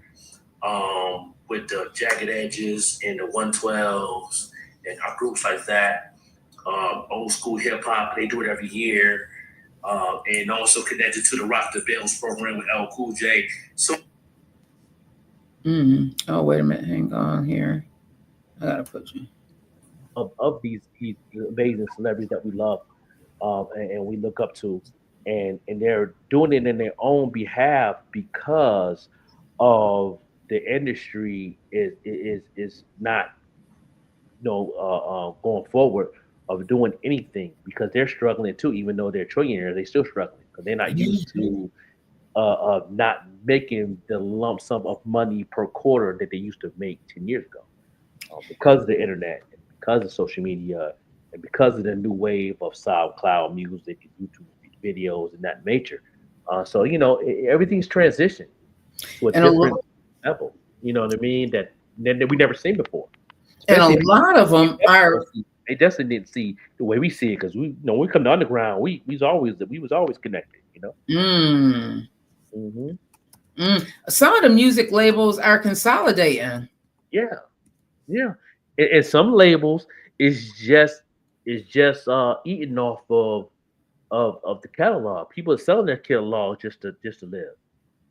with the Jagged Edges and the 112s and groups like that. Old school hip hop, they do it every year, and also connected to the Rock the Bells program with L Cool J. So, oh, wait a minute, hang on here. I gotta put you of these amazing celebrities that we love, and we look up to, and they're doing it in their own behalf because of the industry is not, you know, going forward of doing anything, because they're struggling too. Even though they're trillionaires, they're still struggling because they're not used to not making the lump sum of money per quarter that they used to make 10 years ago, because of the internet, and because of social media, and because of the new wave of SoundCloud music and YouTube videos and that nature. So, you know, everything's transitioned to a different level. You know what I mean? That we never seen before. And a lot of them are. They definitely didn't see the way we see it, because we, you know, when we come to underground, we was always connected. You know. Some of the music labels are consolidating. Yeah. And some labels is just eating off of the catalog. People are selling their catalog just to live.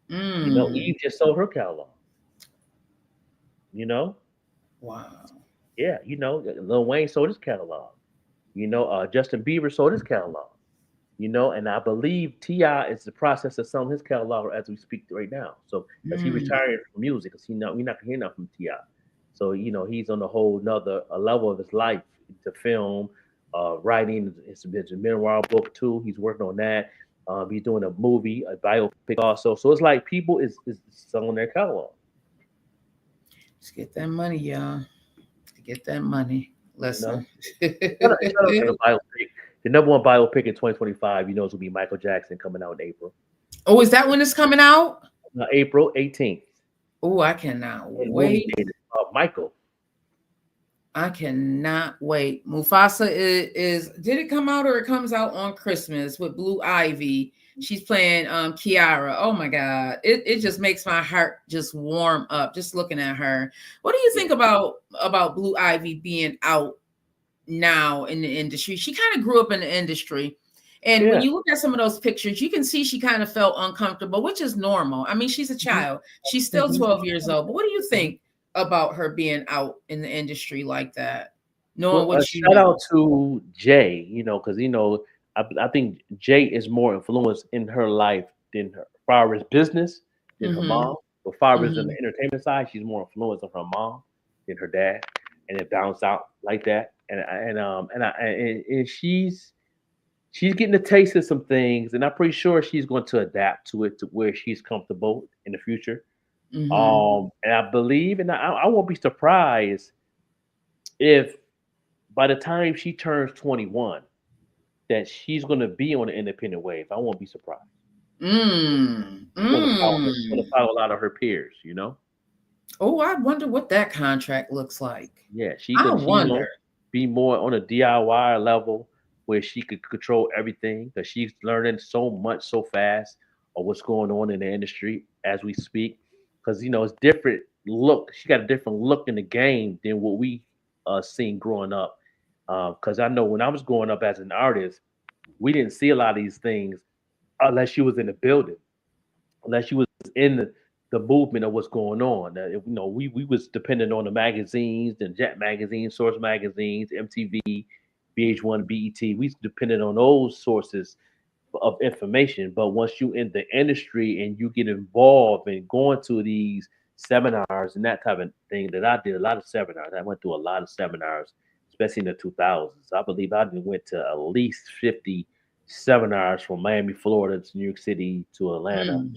You know, Eve just sold her catalog. You know. Wow. Yeah, you know, Lil Wayne sold his catalog. You know, Justin Bieber sold his catalog. You know, and I believe T.I. is the process of selling his catalog as we speak right now. So, as he retired from music, because we're not gonna hear nothing from T.I. So, you know, he's on a whole nother level of his life to film, writing. It's a memoir book too. He's working on that. He's doing a movie, a biopic also. So it's like people is selling their catalog. Let's get that money, y'all. Get that money. Listen. The number one biopic in 2025, you know, is will be Michael Jackson, coming out in April. Oh, is that when it's coming out? April 18th. Oh, I cannot wait. Michael. I cannot wait. Mufasa is did it come out, or it comes out on Christmas with Blue Ivy? She's playing Kiara. Oh my God. It just makes my heart just warm up just looking at her. What do you think about Blue Ivy being out now in the industry? She kind of grew up in the industry. And when you look at some of those pictures, you can see she kind of felt uncomfortable, which is normal. I mean, she's a child. She's still 12 years old. But what do you think about her being out in the industry like that? knowing Well, a what you shout know. out to Jay, because I think Jay is more influenced in her life than her, far as business, than her Mm-hmm. mom. But far as in the Mm-hmm. entertainment side, she's more influenced on her mom than her dad, and it balanced out like that. And she's getting a taste of some things, and I'm pretty sure she's going to adapt to it to where she's comfortable in the future. Mm-hmm. And I believe, and I won't be surprised if by the time she turns 21, that she's going to be on the independent wave. I won't be surprised. Mm. Going to Mm. follow a lot of her peers. Oh, I wonder what that contract looks like. Yeah, I she's wonder. gonna be more on a DIY level where she could control everything because she's learning so much so fast of what's going on in the industry as we speak. Because it's different look. She got a different look in the game than what we seen growing up. Because I know when I was growing up as an artist, we didn't see a lot of these things unless you was in the building, unless you was in the movement of what's going on. We was dependent on the magazines, the Jet magazines, Source magazines, MTV, VH1, BET. We depended on those sources of information. But once you in the industry and you get involved in going to these seminars and that type of thing, that I did a lot of seminars. I went through a lot of seminars, especially in the 2000s. I believe I went to at least 50 seminars from Miami, Florida to New York City to Atlanta,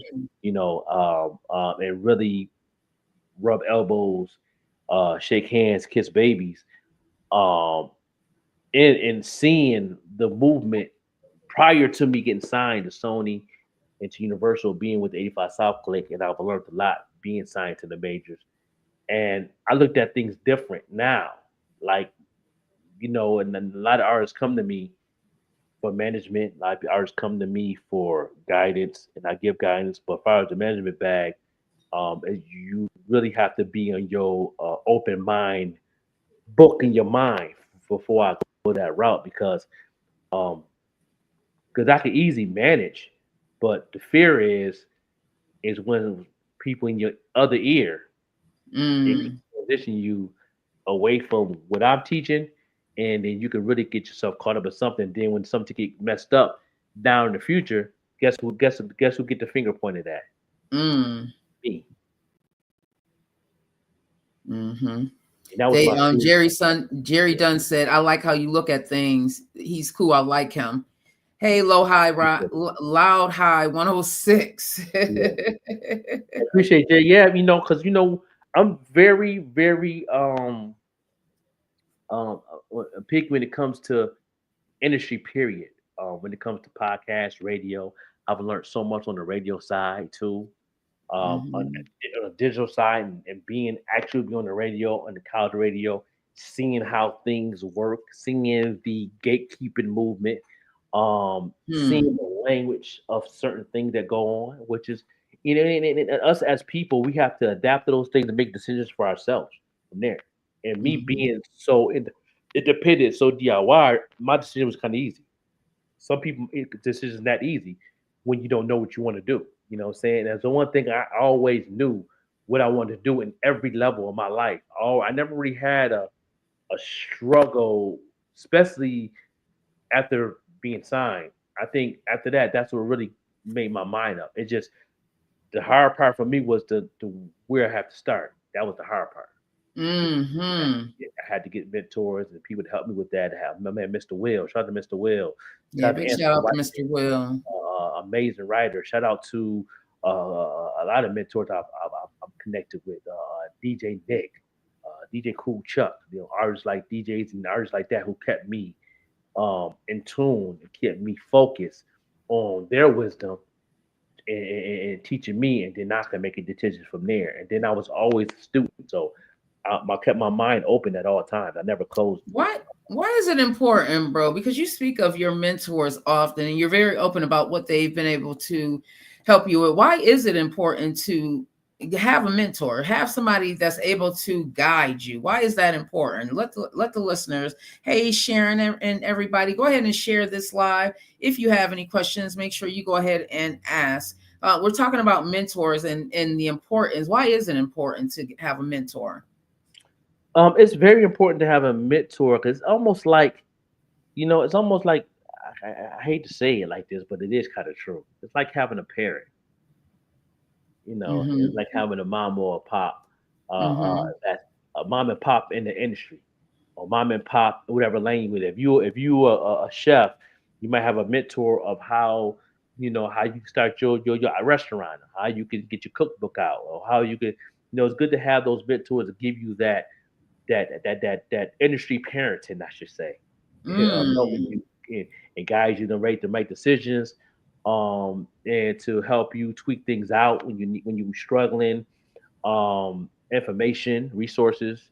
Mm. and really rub elbows, shake hands, kiss babies, um, and seeing the movement prior to me getting signed to Sony and to Universal, being with the 85 South Click, and I've learned a lot being signed to the majors. And I looked at things different now. Like, and then a lot of artists come to me for management. A lot of artists come to me for guidance, and I give guidance. But as far as the management bag, you really have to be on your open mind, book in your mind before I go that route um, because I can easily manage, but the fear is when people in your other ear, it can Mm. transition you away from what I'm teaching, and then you can really get yourself caught up in something. Then when something get messed up down in the future, guess who get the finger pointed at? Mm. Me. Mm-hmm. And that was my fear. Jerry Dunn said, I like how you look at things. He's cool. I like him. Hey, loud high 106. Yeah. I appreciate that. Yeah, because I'm very, very picky when it comes to industry. Period. When it comes to podcast, radio, I've learned so much on the radio side too. Mhm. On the digital side, and being actually on the radio, on the college radio, seeing how things work, seeing the gatekeeping movement, Hmm. seeing the language of certain things that go on, which is, and us as people, we have to adapt to those things and make decisions for ourselves from there. And me Mhm. being so independent, so DIY, my decision was kind of easy. Some people decisions not easy when you don't know what you want to do. You know what I'm saying? That's the one thing I always knew what I wanted to do in every level of my life. Oh, I never really had a struggle, especially after being signed. I think after that, that's what really made my mind up. It just the hard part for me was the where I have to start. That was the hard part. Mhm. I had to get mentors and people to help me with that. I have my man Mr. Will. Shout out to Mr. Will. Yeah, Shout out to big Anthony shout out White, to Mr. Will. amazing writer. Shout out to a lot of mentors I'm connected with. DJ Nick, DJ Cool Chuck. Artists like DJs and artists like that who kept me in tune and kept me focused on their wisdom and teaching me, and then I can make a decision from there. And then I was always a student, so I kept my mind open at all times. I never closed. Why is it important, bro? Because you speak of your mentors often and you're very open about what they've been able to help you with. Why is it important to have a mentor, have somebody that's able to guide you? Why is that important? Let the listeners, hey, Sharon and everybody, go ahead and share this live. If you have any questions, make sure you go ahead and ask. We're talking about mentors and the importance. Why is it important to have a mentor? It's very important to have a mentor because it's almost like, it's almost like I hate to say it like this, but it is kind of true. It's like having a parent. It's Mm-hmm. like having a mom or a pop, Mm-hmm. that a mom and pop in the industry, or mom and pop, whatever lane with. If you are a chef, you might have a mentor of how you can start your restaurant, how you can get your cookbook out, or how you could. It's good to have those mentors to give you that industry parenting, I should say, helping Mm. you and guide you to make decisions, and to help you tweak things out when you're struggling, information, resources,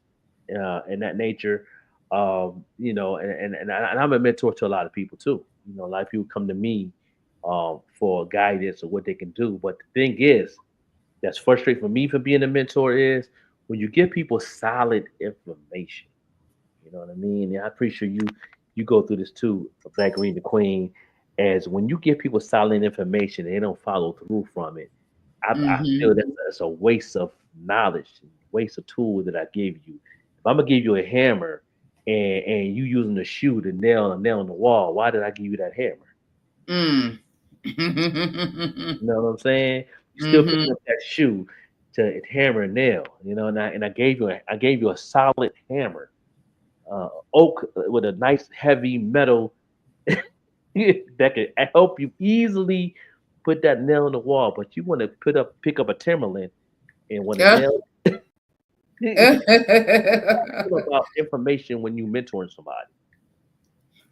and that nature. And I'm a mentor to a lot of people too. A lot of people come to me for guidance or what they can do. But the thing is, that's frustrating for me for being a mentor is when you give people solid information. You know what I mean? And I'm pretty sure you go through this too, Black Green the Queen, as when you give people solid information and they don't follow through from it. I feel Mm-hmm. that's a waste of knowledge, waste of tool that I give you. If I'm gonna give you a hammer and you using a shoe to nail a nail on the wall, why did I give you that hammer? Mm. You know what I'm saying? You still Mm-hmm. picking up that shoe to hammer and nail, and I gave you a solid hammer, oak with a nice heavy metal that could help you easily put that nail in the wall. But you want to pick up a Timberland and want to Yeah. nail. Feel about information when you mentoring somebody.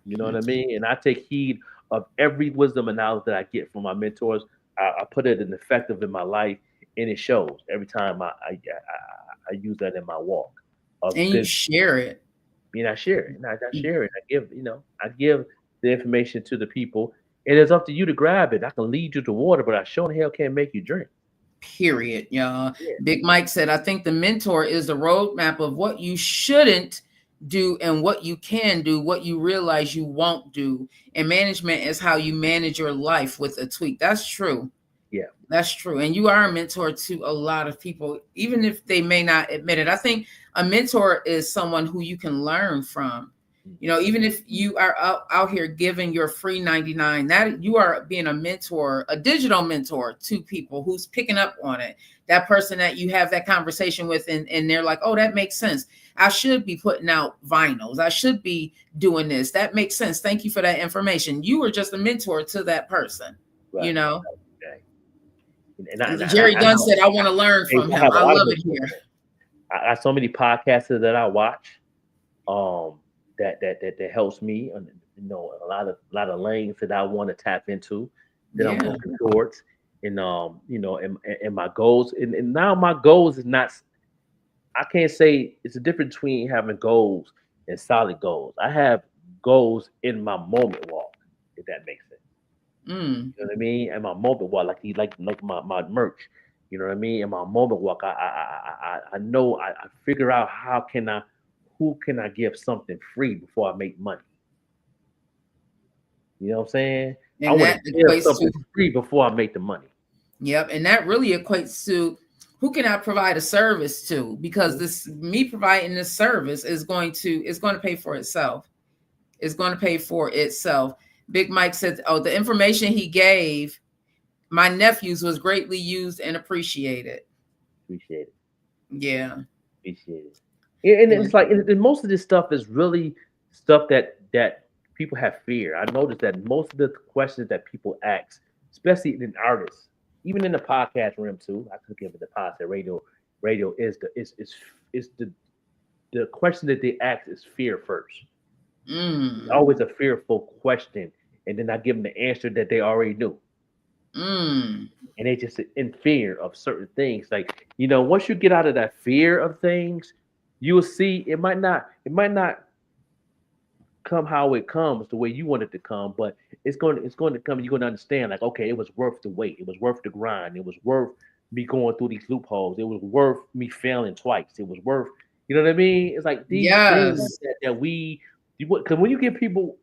You know what I mean? And I take heed of every wisdom and knowledge that I get from my mentors. I put it in effective in my life, and it shows every time I use that in my walk of And you business. share it. I share it, and I share it. I give the information to the people, and it's up to you to grab it. I can lead you to water, but I sure in hell can't make you drink. Period, y'all. Yeah, Big Mike said, I think the mentor is the roadmap of what you shouldn't do and what you can do, what you realize you won't do. And management is how you manage your life with a tweak. That's true. yeah, That's true. And you are a mentor to a lot of people, even if they may not admit it. I think a mentor is someone who you can learn from. mhm, Even if you are out here giving your free 99, that you are being a mentor, a digital mentor to people who's picking up on it. That person that you have that conversation with, and they're like, oh, that makes sense. I should be putting out vinyls. I should be doing this. That makes sense. Thank you for that information. You were just a mentor to that person, you right, know. right. And Jerry Dunn said, I want to learn from I him. have a I lot of love it mentors. here. I got so many podcasters that I watch, um, that helps me, and a lot of lanes that I want to tap into, that I'm Yeah. working towards, and my goals, and now my goals is not. I can't say it's a difference between having goals and solid goals. I have goals in my moment walk, if that makes sense. Mm. You know what I mean? And my moment walk, like my merch. You know what I mean? In my moment walk, I know I figure out who can I give something free before I make money. You know what I'm saying? I And want to that give equates something to, free before I make the money. yep. And that really equates to who can I provide a service to? Because Mhm. this me providing this service is going to pay for itself. It's going to pay for itself. Big Mike said, oh, the information he gave my nephews was greatly used and appreciated. Appreciate it. Yeah. Appreciate it. And Yeah. it's like, and most of this stuff is really stuff that people have fear. I noticed that most of the questions that people ask, especially in artists, even in the podcast realm too. I could give it the podcast radio. Radio is the question that they ask is fear first. It's Mm. always a fearful question, and then I give them the answer that they already knew, Mm. and they just in fear of certain things. Like, once you get out of that fear of things, you will see it might not come how it comes the way you want it to come, but it's going to come. You're going to understand, like, okay, it was worth the wait, it was worth the grind, it was worth me going through these loopholes, it was worth me failing twice, it was worth, what I mean? It's like these things Yes. that we, because when you give people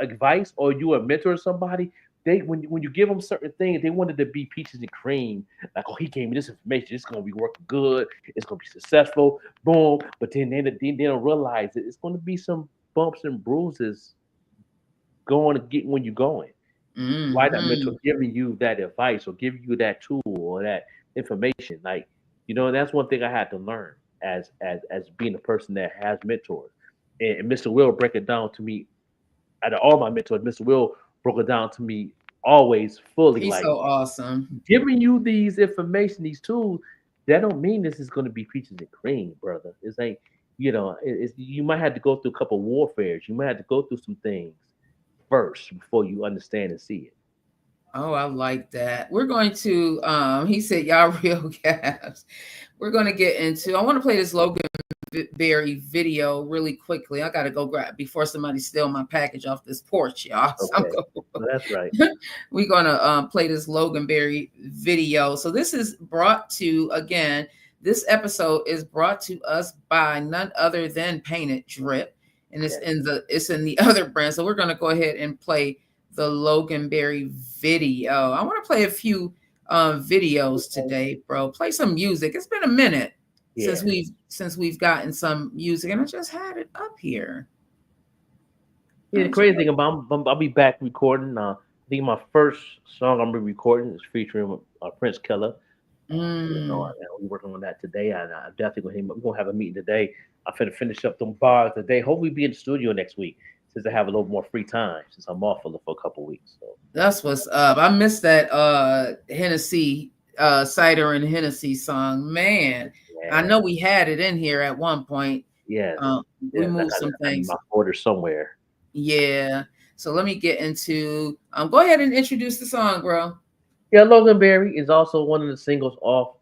advice or you a mentor to somebody, when you give them certain things, they wanted to be peaches and cream. Like, oh, he gave me this information. It's gonna be working good. It's gonna be successful. Boom. But then they don't realize that it's gonna be some bumps and bruises going to get when you're going. Why not mentor giving you that advice or giving you that tool or that information? Like, that's one thing I had to learn as being a person that has mentors. And Mr. Will break it down to me. Out of all my mentors, Mr. Will broke it down to me always fully. He's like, so awesome. Giving you these information, these tools, that don't mean this is going to be peaches and cream, brother. It's like, you might have to go through a couple of warfares. You might have to go through some things first before you understand and see it. Oh, I like that. We're going to, he said, y'all real gas. We're going to get into, I want to play this Logan Berry video really quickly. I got to go grab before somebody steal my package off this porch, y'all. Okay. That's right. We're going to play this Logan Berry video. So this is brought to, again, this episode is brought to us by none other than Painted Drip. And it's in the other brand. So we're going to go ahead and play the Logan Berry video. I want to play a few videos today, bro. Play some music. It's been a minute since we've gotten some music, and I just had it up here. Yeah, the crazy thing about I'll be back recording. I think my first song I'm recording is featuring Prince Keller. We're working on that today, and I'm definitely we're gonna have a meeting today. I'm finna finish up them bars today. Hopefully, be in the studio next week since I have a little more free time since I'm off for a couple weeks. So that's what's up. I missed that Hennessy cider and Hennessy song, man. Yeah. I know we had it in here at one point. Yeah, we moved some things. My order somewhere. Yeah. So let me get into. Go ahead and introduce the song, bro. Yeah, Logan Berry is also one of the singles off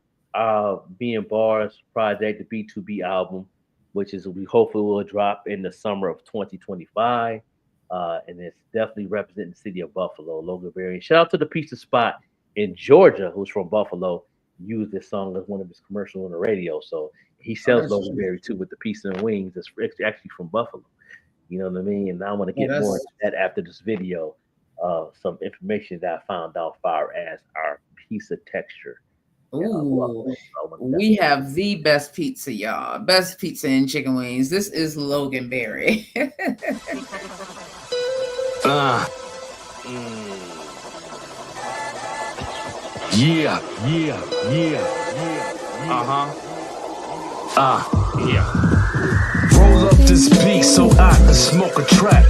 Being Bars project, the B2B album, which is we hopefully will drop in the summer of 2025. And it's definitely representing the city of Buffalo, Logan Berry. Shout out to the Pizza Spot in Georgia, who's from Buffalo, used this song as one of his commercials on the radio. So he sells Logan Berry too with the pizza and wings. It's actually from Buffalo. You know what I mean? And I want to get more into that after this video. Some information that I found out far as our pizza texture. Ooh, we have the best pizza, y'all. Best pizza and chicken wings. This is Logan Berry. Yeah. Roll up this beat so I can smoke a track.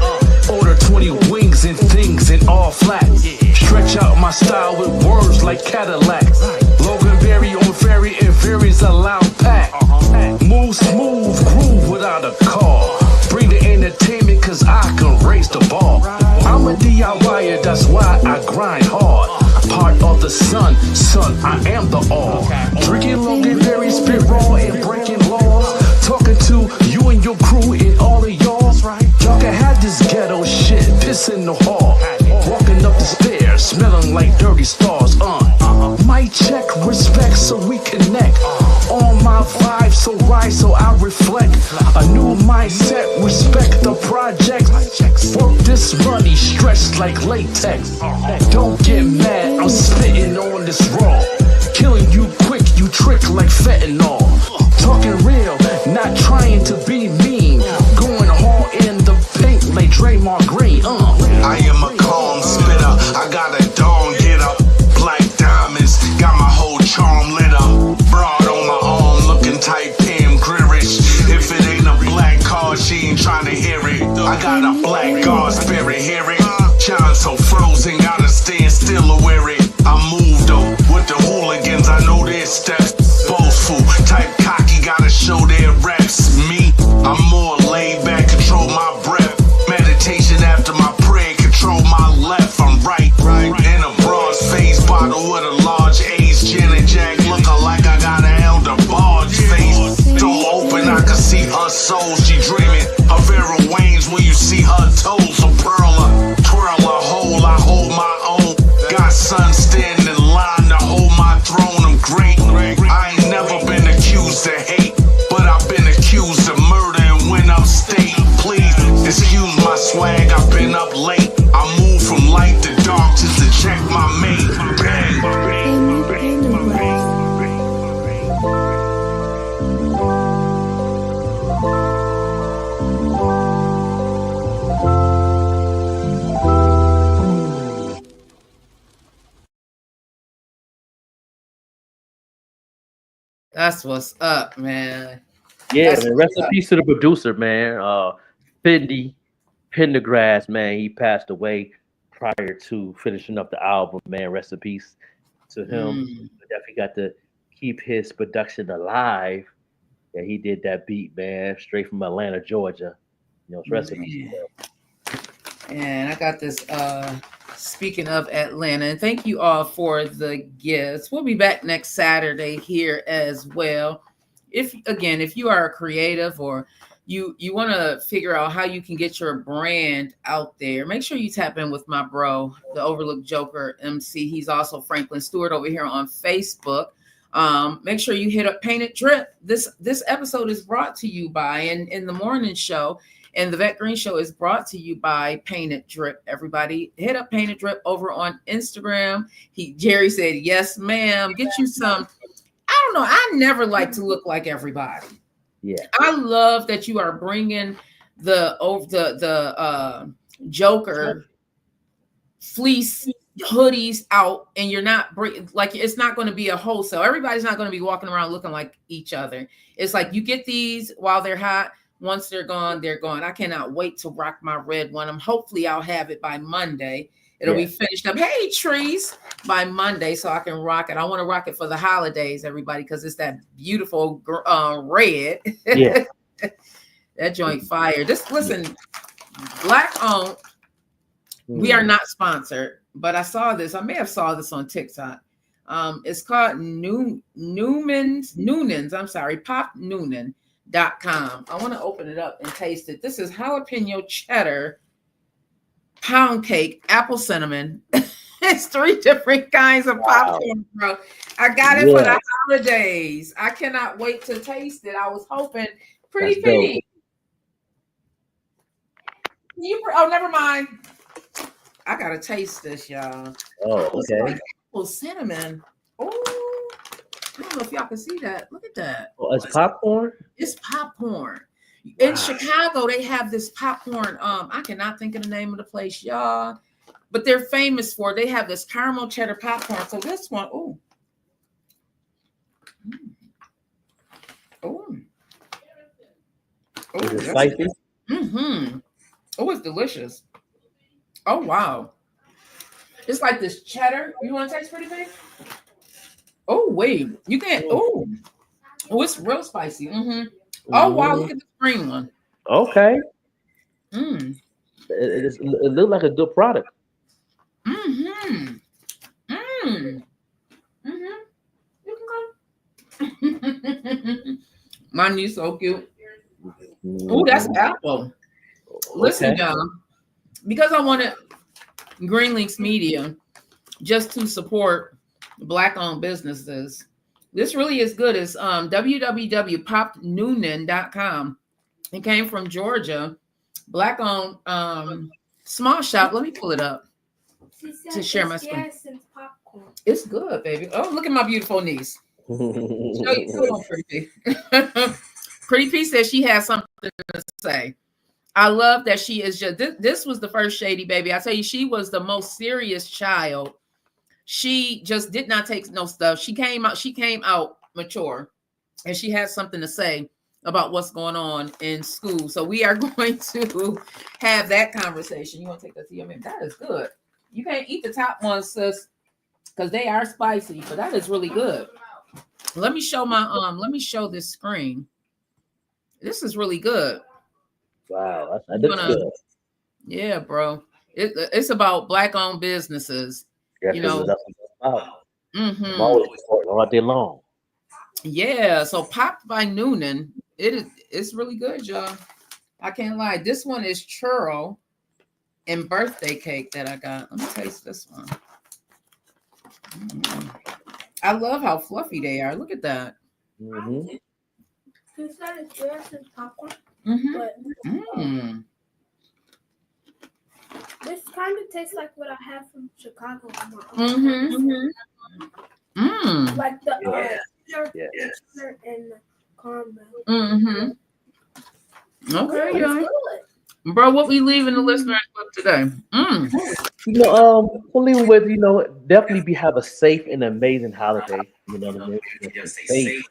Order 20 wings and things in all flat. Stretch out my style with words like Cadillac. Logan Berry on ferry and ferries a loud pack. Move smooth, groove without a call. Bring the entertainment cause I can raise the ball. I'm a DIYer, that's why I grind hard. Part of the son, I am the all. Drinking Logan Berry, spit raw and breaking laws. Talking to you and your crew and all of y'all. Y'all can have this ghetto shit, piss in the hall. Walking up the stairs, smelling like dirty stars. Mic check, respect so we connect. On my vibe, so right, so I reflect. A new mindset, respect the project. Work this money, stretched like latex. Don't get mad, I'm spitting on this raw. Killing you quick, you trick like fentanyl. Talking real, not trying to be mean. Going hard in the paint like Draymond Green. I am a calm spitter, I got a dong get up. Black diamonds, got my whole charm lit up. Broad on my arm, looking tight, Pam Grierish. If it ain't a black card, she ain't trying to hear it. I got a black guard spirit, hear it. Shine so frozen, gotta stand still or wear it. I move though, with the hooligans, I know their steps. Boastful, type cocky, gotta show their reps. Me, I'm more laid back, control my breath. Meditation after my prayer, control my left. I'm right. In a bronze face bottle with a large Ace, gin and Jack, looking like I got an elder barge face. Door open, I can see her soul. She dreaming of Vera Wayne's when you see her toes. So twirl her hole, I hold my own. Got sun standing in line to hold my throne. I'm great. I ain't never been accused of hate, but I've been accused of murder and went upstate. Please excuse my swag, I've been up late. I move from light to dark, just a That's what's up, man. Yeah, That's man. Rest in peace to the producer, man. Fendi Pendergrass, man. He passed away prior to finishing up the album, man. Rest in peace to him. Definitely got to keep his production alive. Yeah, he did that beat, man, straight from Atlanta, Georgia. You know, it's rest in peace. And I got this speaking of Atlanta, and thank you all for the gifts. We'll be back next Saturday here as well. If you are a creative or you want to figure out how you can get your brand out there, make sure you tap in with my bro, the Overlooked Joker MC. He's also Franklin Stewart over here on Facebook. Make sure you hit up Painted Drip. This episode is brought to you by in the morning show. And the Vet Green Show is brought to you by Painted Drip. Everybody, hit up Painted Drip over on Instagram. Jerry said, "Yes, ma'am." Get you some. I don't know. I never like to look like everybody. Yeah. I love that you are bringing the Joker fleece hoodies out, and you're not like it's not going to be a wholesale. Everybody's not going to be walking around looking like each other. It's like you get these while they're hot. Once they're gone, they're gone. I cannot wait to rock my red one. Hopefully I'll have it by Monday. It'll be finished up. Hey, trees, by Monday, so I can rock it. I want to rock it for the holidays, everybody, because it's that beautiful red. Yeah. That joint fire. Just listen, Black owned. We are not sponsored, but I saw this. I may have saw this on TikTok. It's called Noonan's. I'm sorry, popnoonan.com. I want to open it up and taste it. This is jalapeno cheddar pound cake, apple cinnamon. It's 3 different kinds of popcorn, bro. I got it for the holidays. I cannot wait to taste it. I was hoping Pretty P. Oh, never mind. I gotta taste this, y'all. Oh, okay. Like apple cinnamon. Oh, I don't know if y'all can see that. Look at that. Oh, it's popcorn? It's popcorn. In Chicago, they have this popcorn. I cannot think of the name of the place, y'all. But they're famous for it. They have this caramel cheddar popcorn. So this one, oh. Oh. Is it spicy? Mm-hmm. Oh, it's delicious. Oh, wow. It's like this cheddar. You want to taste Pretty Pig? Oh, wait. You can't. Oh. Oh, it's real spicy. Mm-hmm. Oh, wow. Look at the green one. Okay. It looks like a good product. Mm-hmm. Mm-hmm. Mine is so cute. Oh, that's apple. Listen, y'all. Because I wanted Green Links Media just to support Black-owned businesses. This really is good. It's www.popnoonan.com. It came from Georgia. Black-owned small shop. Let me pull it up to share my screen. It's good, baby. Oh, look at my beautiful niece. Show you, come on, Pretty P. Pretty P says she has something to say. I love that she is just, this was the first Shady Baby. I tell you, she was the most serious child. She just did not take no stuff. She came out mature, and she has something to say about what's going on in school. So we are going to have that conversation. You want to take that to your man? That is good. You can't eat the top ones, sis, because they are spicy, but that is really good. Let me show let me show this screen. This is really good. Wow, that's good. Yeah, bro. It's about Black-owned businesses. Yeah, you know, I'm always supporting all day long. Yeah, so Pop by Noonan, it's really good, y'all. I can't lie. This one is churro and birthday cake that I got. Let me taste this one. I love how fluffy they are. Look at that. You said it's just as popcorn. But this kind of tastes like what I have from Chicago. Like the sugar and the caramel. Okay, y'all. Bro, what we leaving the listeners with today? We'll leave them with, definitely have a safe and amazing holiday. You know what I mean? Safe.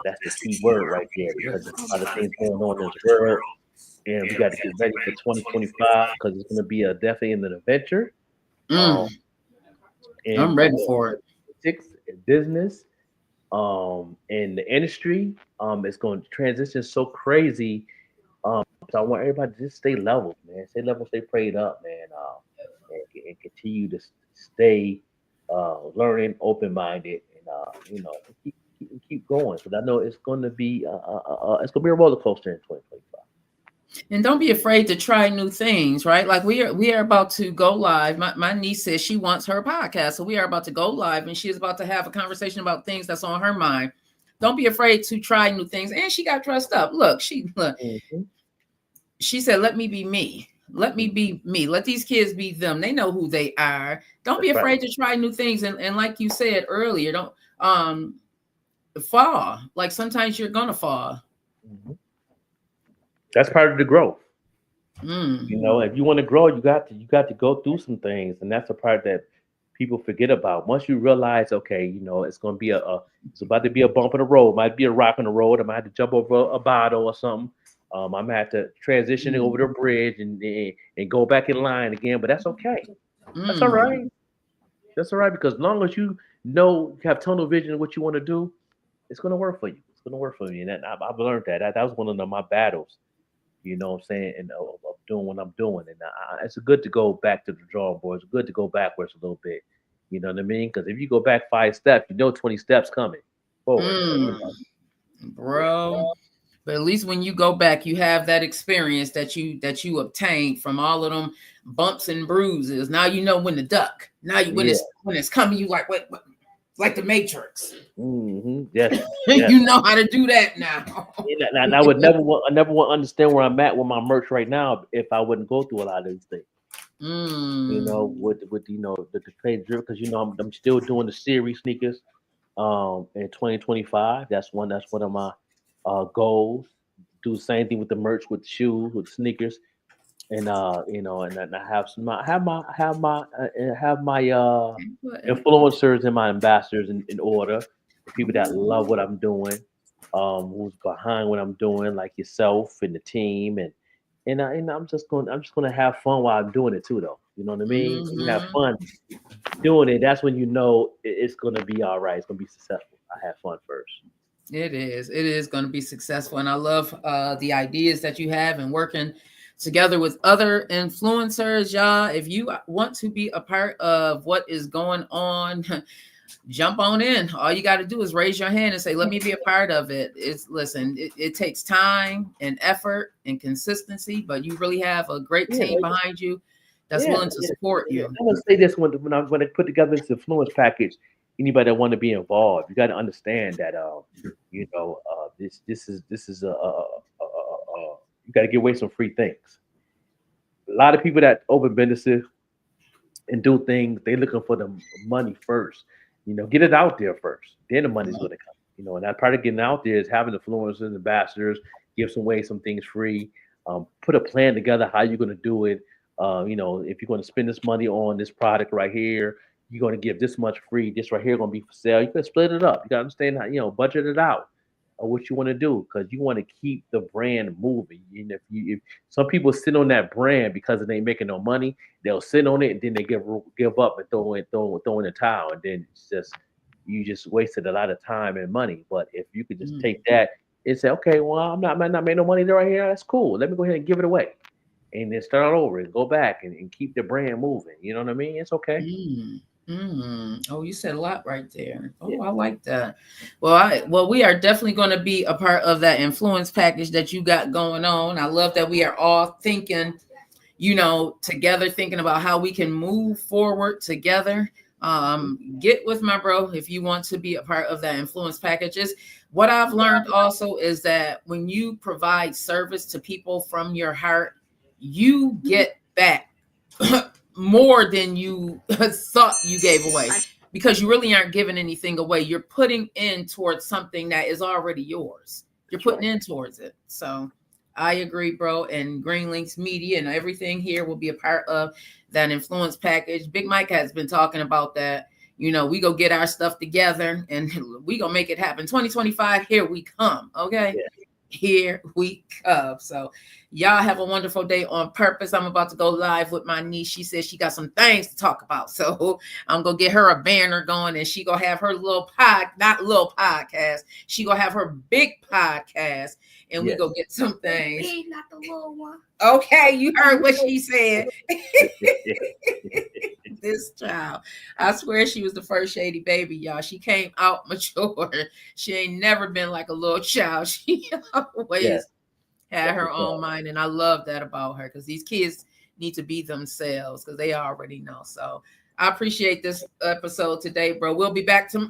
That's the key word right there because there's a lot of things going on in this world, and we got to get ready for 2025 because it's going to be definitely an adventure. I'm And ready for it. politics, business, in the industry, it's going to transition so crazy. So I want everybody to just stay level, man. Stay level, stay prayed up, man, and continue to stay learning, open minded, and keep going because I know it's going to be a roller coaster in 2025. And don't be afraid to try new things, right? Like we are about to go live. My niece says she wants her podcast, so we are about to go live, and she is about to have a conversation about things that's on her mind. Don't be afraid to try new things. And she got dressed up. Look, she said, "Let me be me. Let me be me. Let these kids be them. They know who they are. Don't be afraid to try new things." And like you said earlier, don't fall. Like sometimes you're gonna fall. That's part of the growth. You know, if you want to grow, you got to go through some things, and that's the part that people forget about. Once you realize, okay, you know, it's going to be it's about to be a bump in the road, might be a rock in the road, I might have to jump over a bottle or something. I might have to transition over the bridge and go back in line again, but that's okay. That's all right. That's all right because as long as you know you have tunnel vision of what you want to do, it's going to work for you. It's going to work for you, and I've learned that. That was one of my battles. You know what I'm saying? And of doing what I'm doing. And it's good to go back to the drawing board. It's good to go backwards a little bit. You know what I mean? Because if you go back 5 steps, you know 20 steps coming forward. Bro. But at least when you go back, you have that experience that you obtained from all of them bumps and bruises. Now you know when to duck. Now when it's coming, you like what like the Matrix. Yes. You know how to do that now. And I would never want to understand where I'm at with my merch right now if I wouldn't go through a lot of these things. You know, with you know the trade driven because you know I'm still doing the series sneakers in 2025. That's one of my goals. Do the same thing with the merch, with the shoes, with the sneakers, and you know, and I have my influencers and my ambassadors in order. The people that love what I'm doing, who's behind what I'm doing, like yourself and the team, and I'm just gonna have fun while I'm doing it too, though. You know what I mean? When you have fun doing it, that's when you know it's gonna be all right. It's gonna be successful. I have fun first. It is going to be successful, and I love the ideas that you have and working together with other influencers, y'all. If you want to be a part of what is going on, jump on in. All you got to do is raise your hand and say, "Let me be a part of it." It takes time and effort and consistency, but you really have a great team behind you that's willing to support you. I'm gonna say this when I put together this influence package. Anybody that want to be involved, you got to understand that you know this is you got to give away some free things. A lot of people that open businesses and do things, they looking for the money first. You know, get it out there first, then the money's going to come. You know, and that part of getting out there is having influencers, ambassadors, give some things free, put a plan together how you're going to do it. You know, if you're going to spend this money on this product right here, you're going to give this much free. This right here going to be for sale. You can split it up. You got to understand how, you know, budget it out of what you want to do because you want to keep the brand moving. And if some people sit on that brand because they ain't making no money, they'll sit on it and then they give up and throw in the towel, and then you just wasted a lot of time and money. But if you could just take that and say, okay, well, I might not make no money there right here. That's cool. Let me go ahead and give it away. And then start all over and go back and keep the brand moving. You know what I mean? It's okay. Oh, you said a lot right there. Oh, yeah. I like that. Well, we are definitely going to be a part of that influence package that you got going on. I love that we are all thinking, you know, together, thinking about how we can move forward together. Get with my bro if you want to be a part of that influence packages. What I've learned also is that when you provide service to people from your heart, you get back more than you thought you gave away because you really aren't giving anything away. You're putting in towards something that is already yours. You're putting in towards it. So I agree, bro. And Green Links Media and everything here will be a part of that influence package. Big Mike has been talking about that. you know, we go get our stuff together and we gonna make it happen. 2025, here we come. Okay. Yeah. Here we come. So y'all have a wonderful day on purpose. I'm about to go live with my niece. She says she got some things to talk about. So I'm gonna get her a banner going and she gonna have her not little podcast. She gonna have her big podcast and we go get some things. Big, not the little one. Okay, you heard what she said. This child, I swear she was the first shady baby, y'all. She came out mature. She ain't never been like a little child. She always had her own mind, and I love that about her because these kids need to be themselves because they already know. So I appreciate this episode today, bro. We'll be back to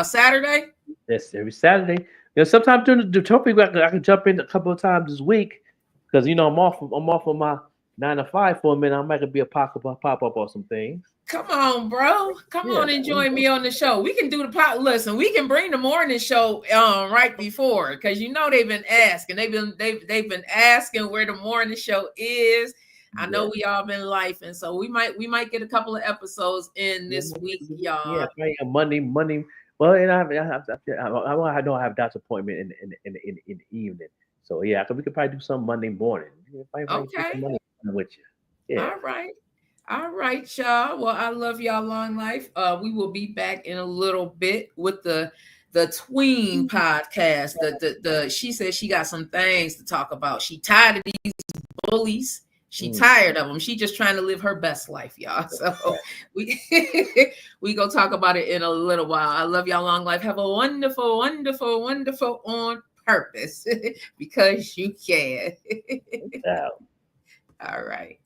Saturday. Yes, every Saturday. You know, sometimes during the topic, I can jump in a couple of times this week because you know I'm off of my 9 to 5 for a minute. I might be a pop up or some things. Come on, bro. Come on and join me on the show. We can do the pot. Listen, we can bring the morning show right before because you know they've been asking. They've been asking where the morning show is. I know we all been lifing, so we might get a couple of episodes in this week, y'all. Yeah, Monday. Well, and I don't have doctor's appointment in the evening. So yeah, we could probably do some Monday morning. Okay. With you. Yeah. All right, y'all. Well, I love y'all long life. We will be back in a little bit with the tween podcast. The she said she got some things to talk about. She tired of these bullies. She tired of them. She just trying to live her best life, y'all. So we gonna talk about it in a little while. I love y'all long life. Have a wonderful, wonderful, wonderful on purpose because you can. All right.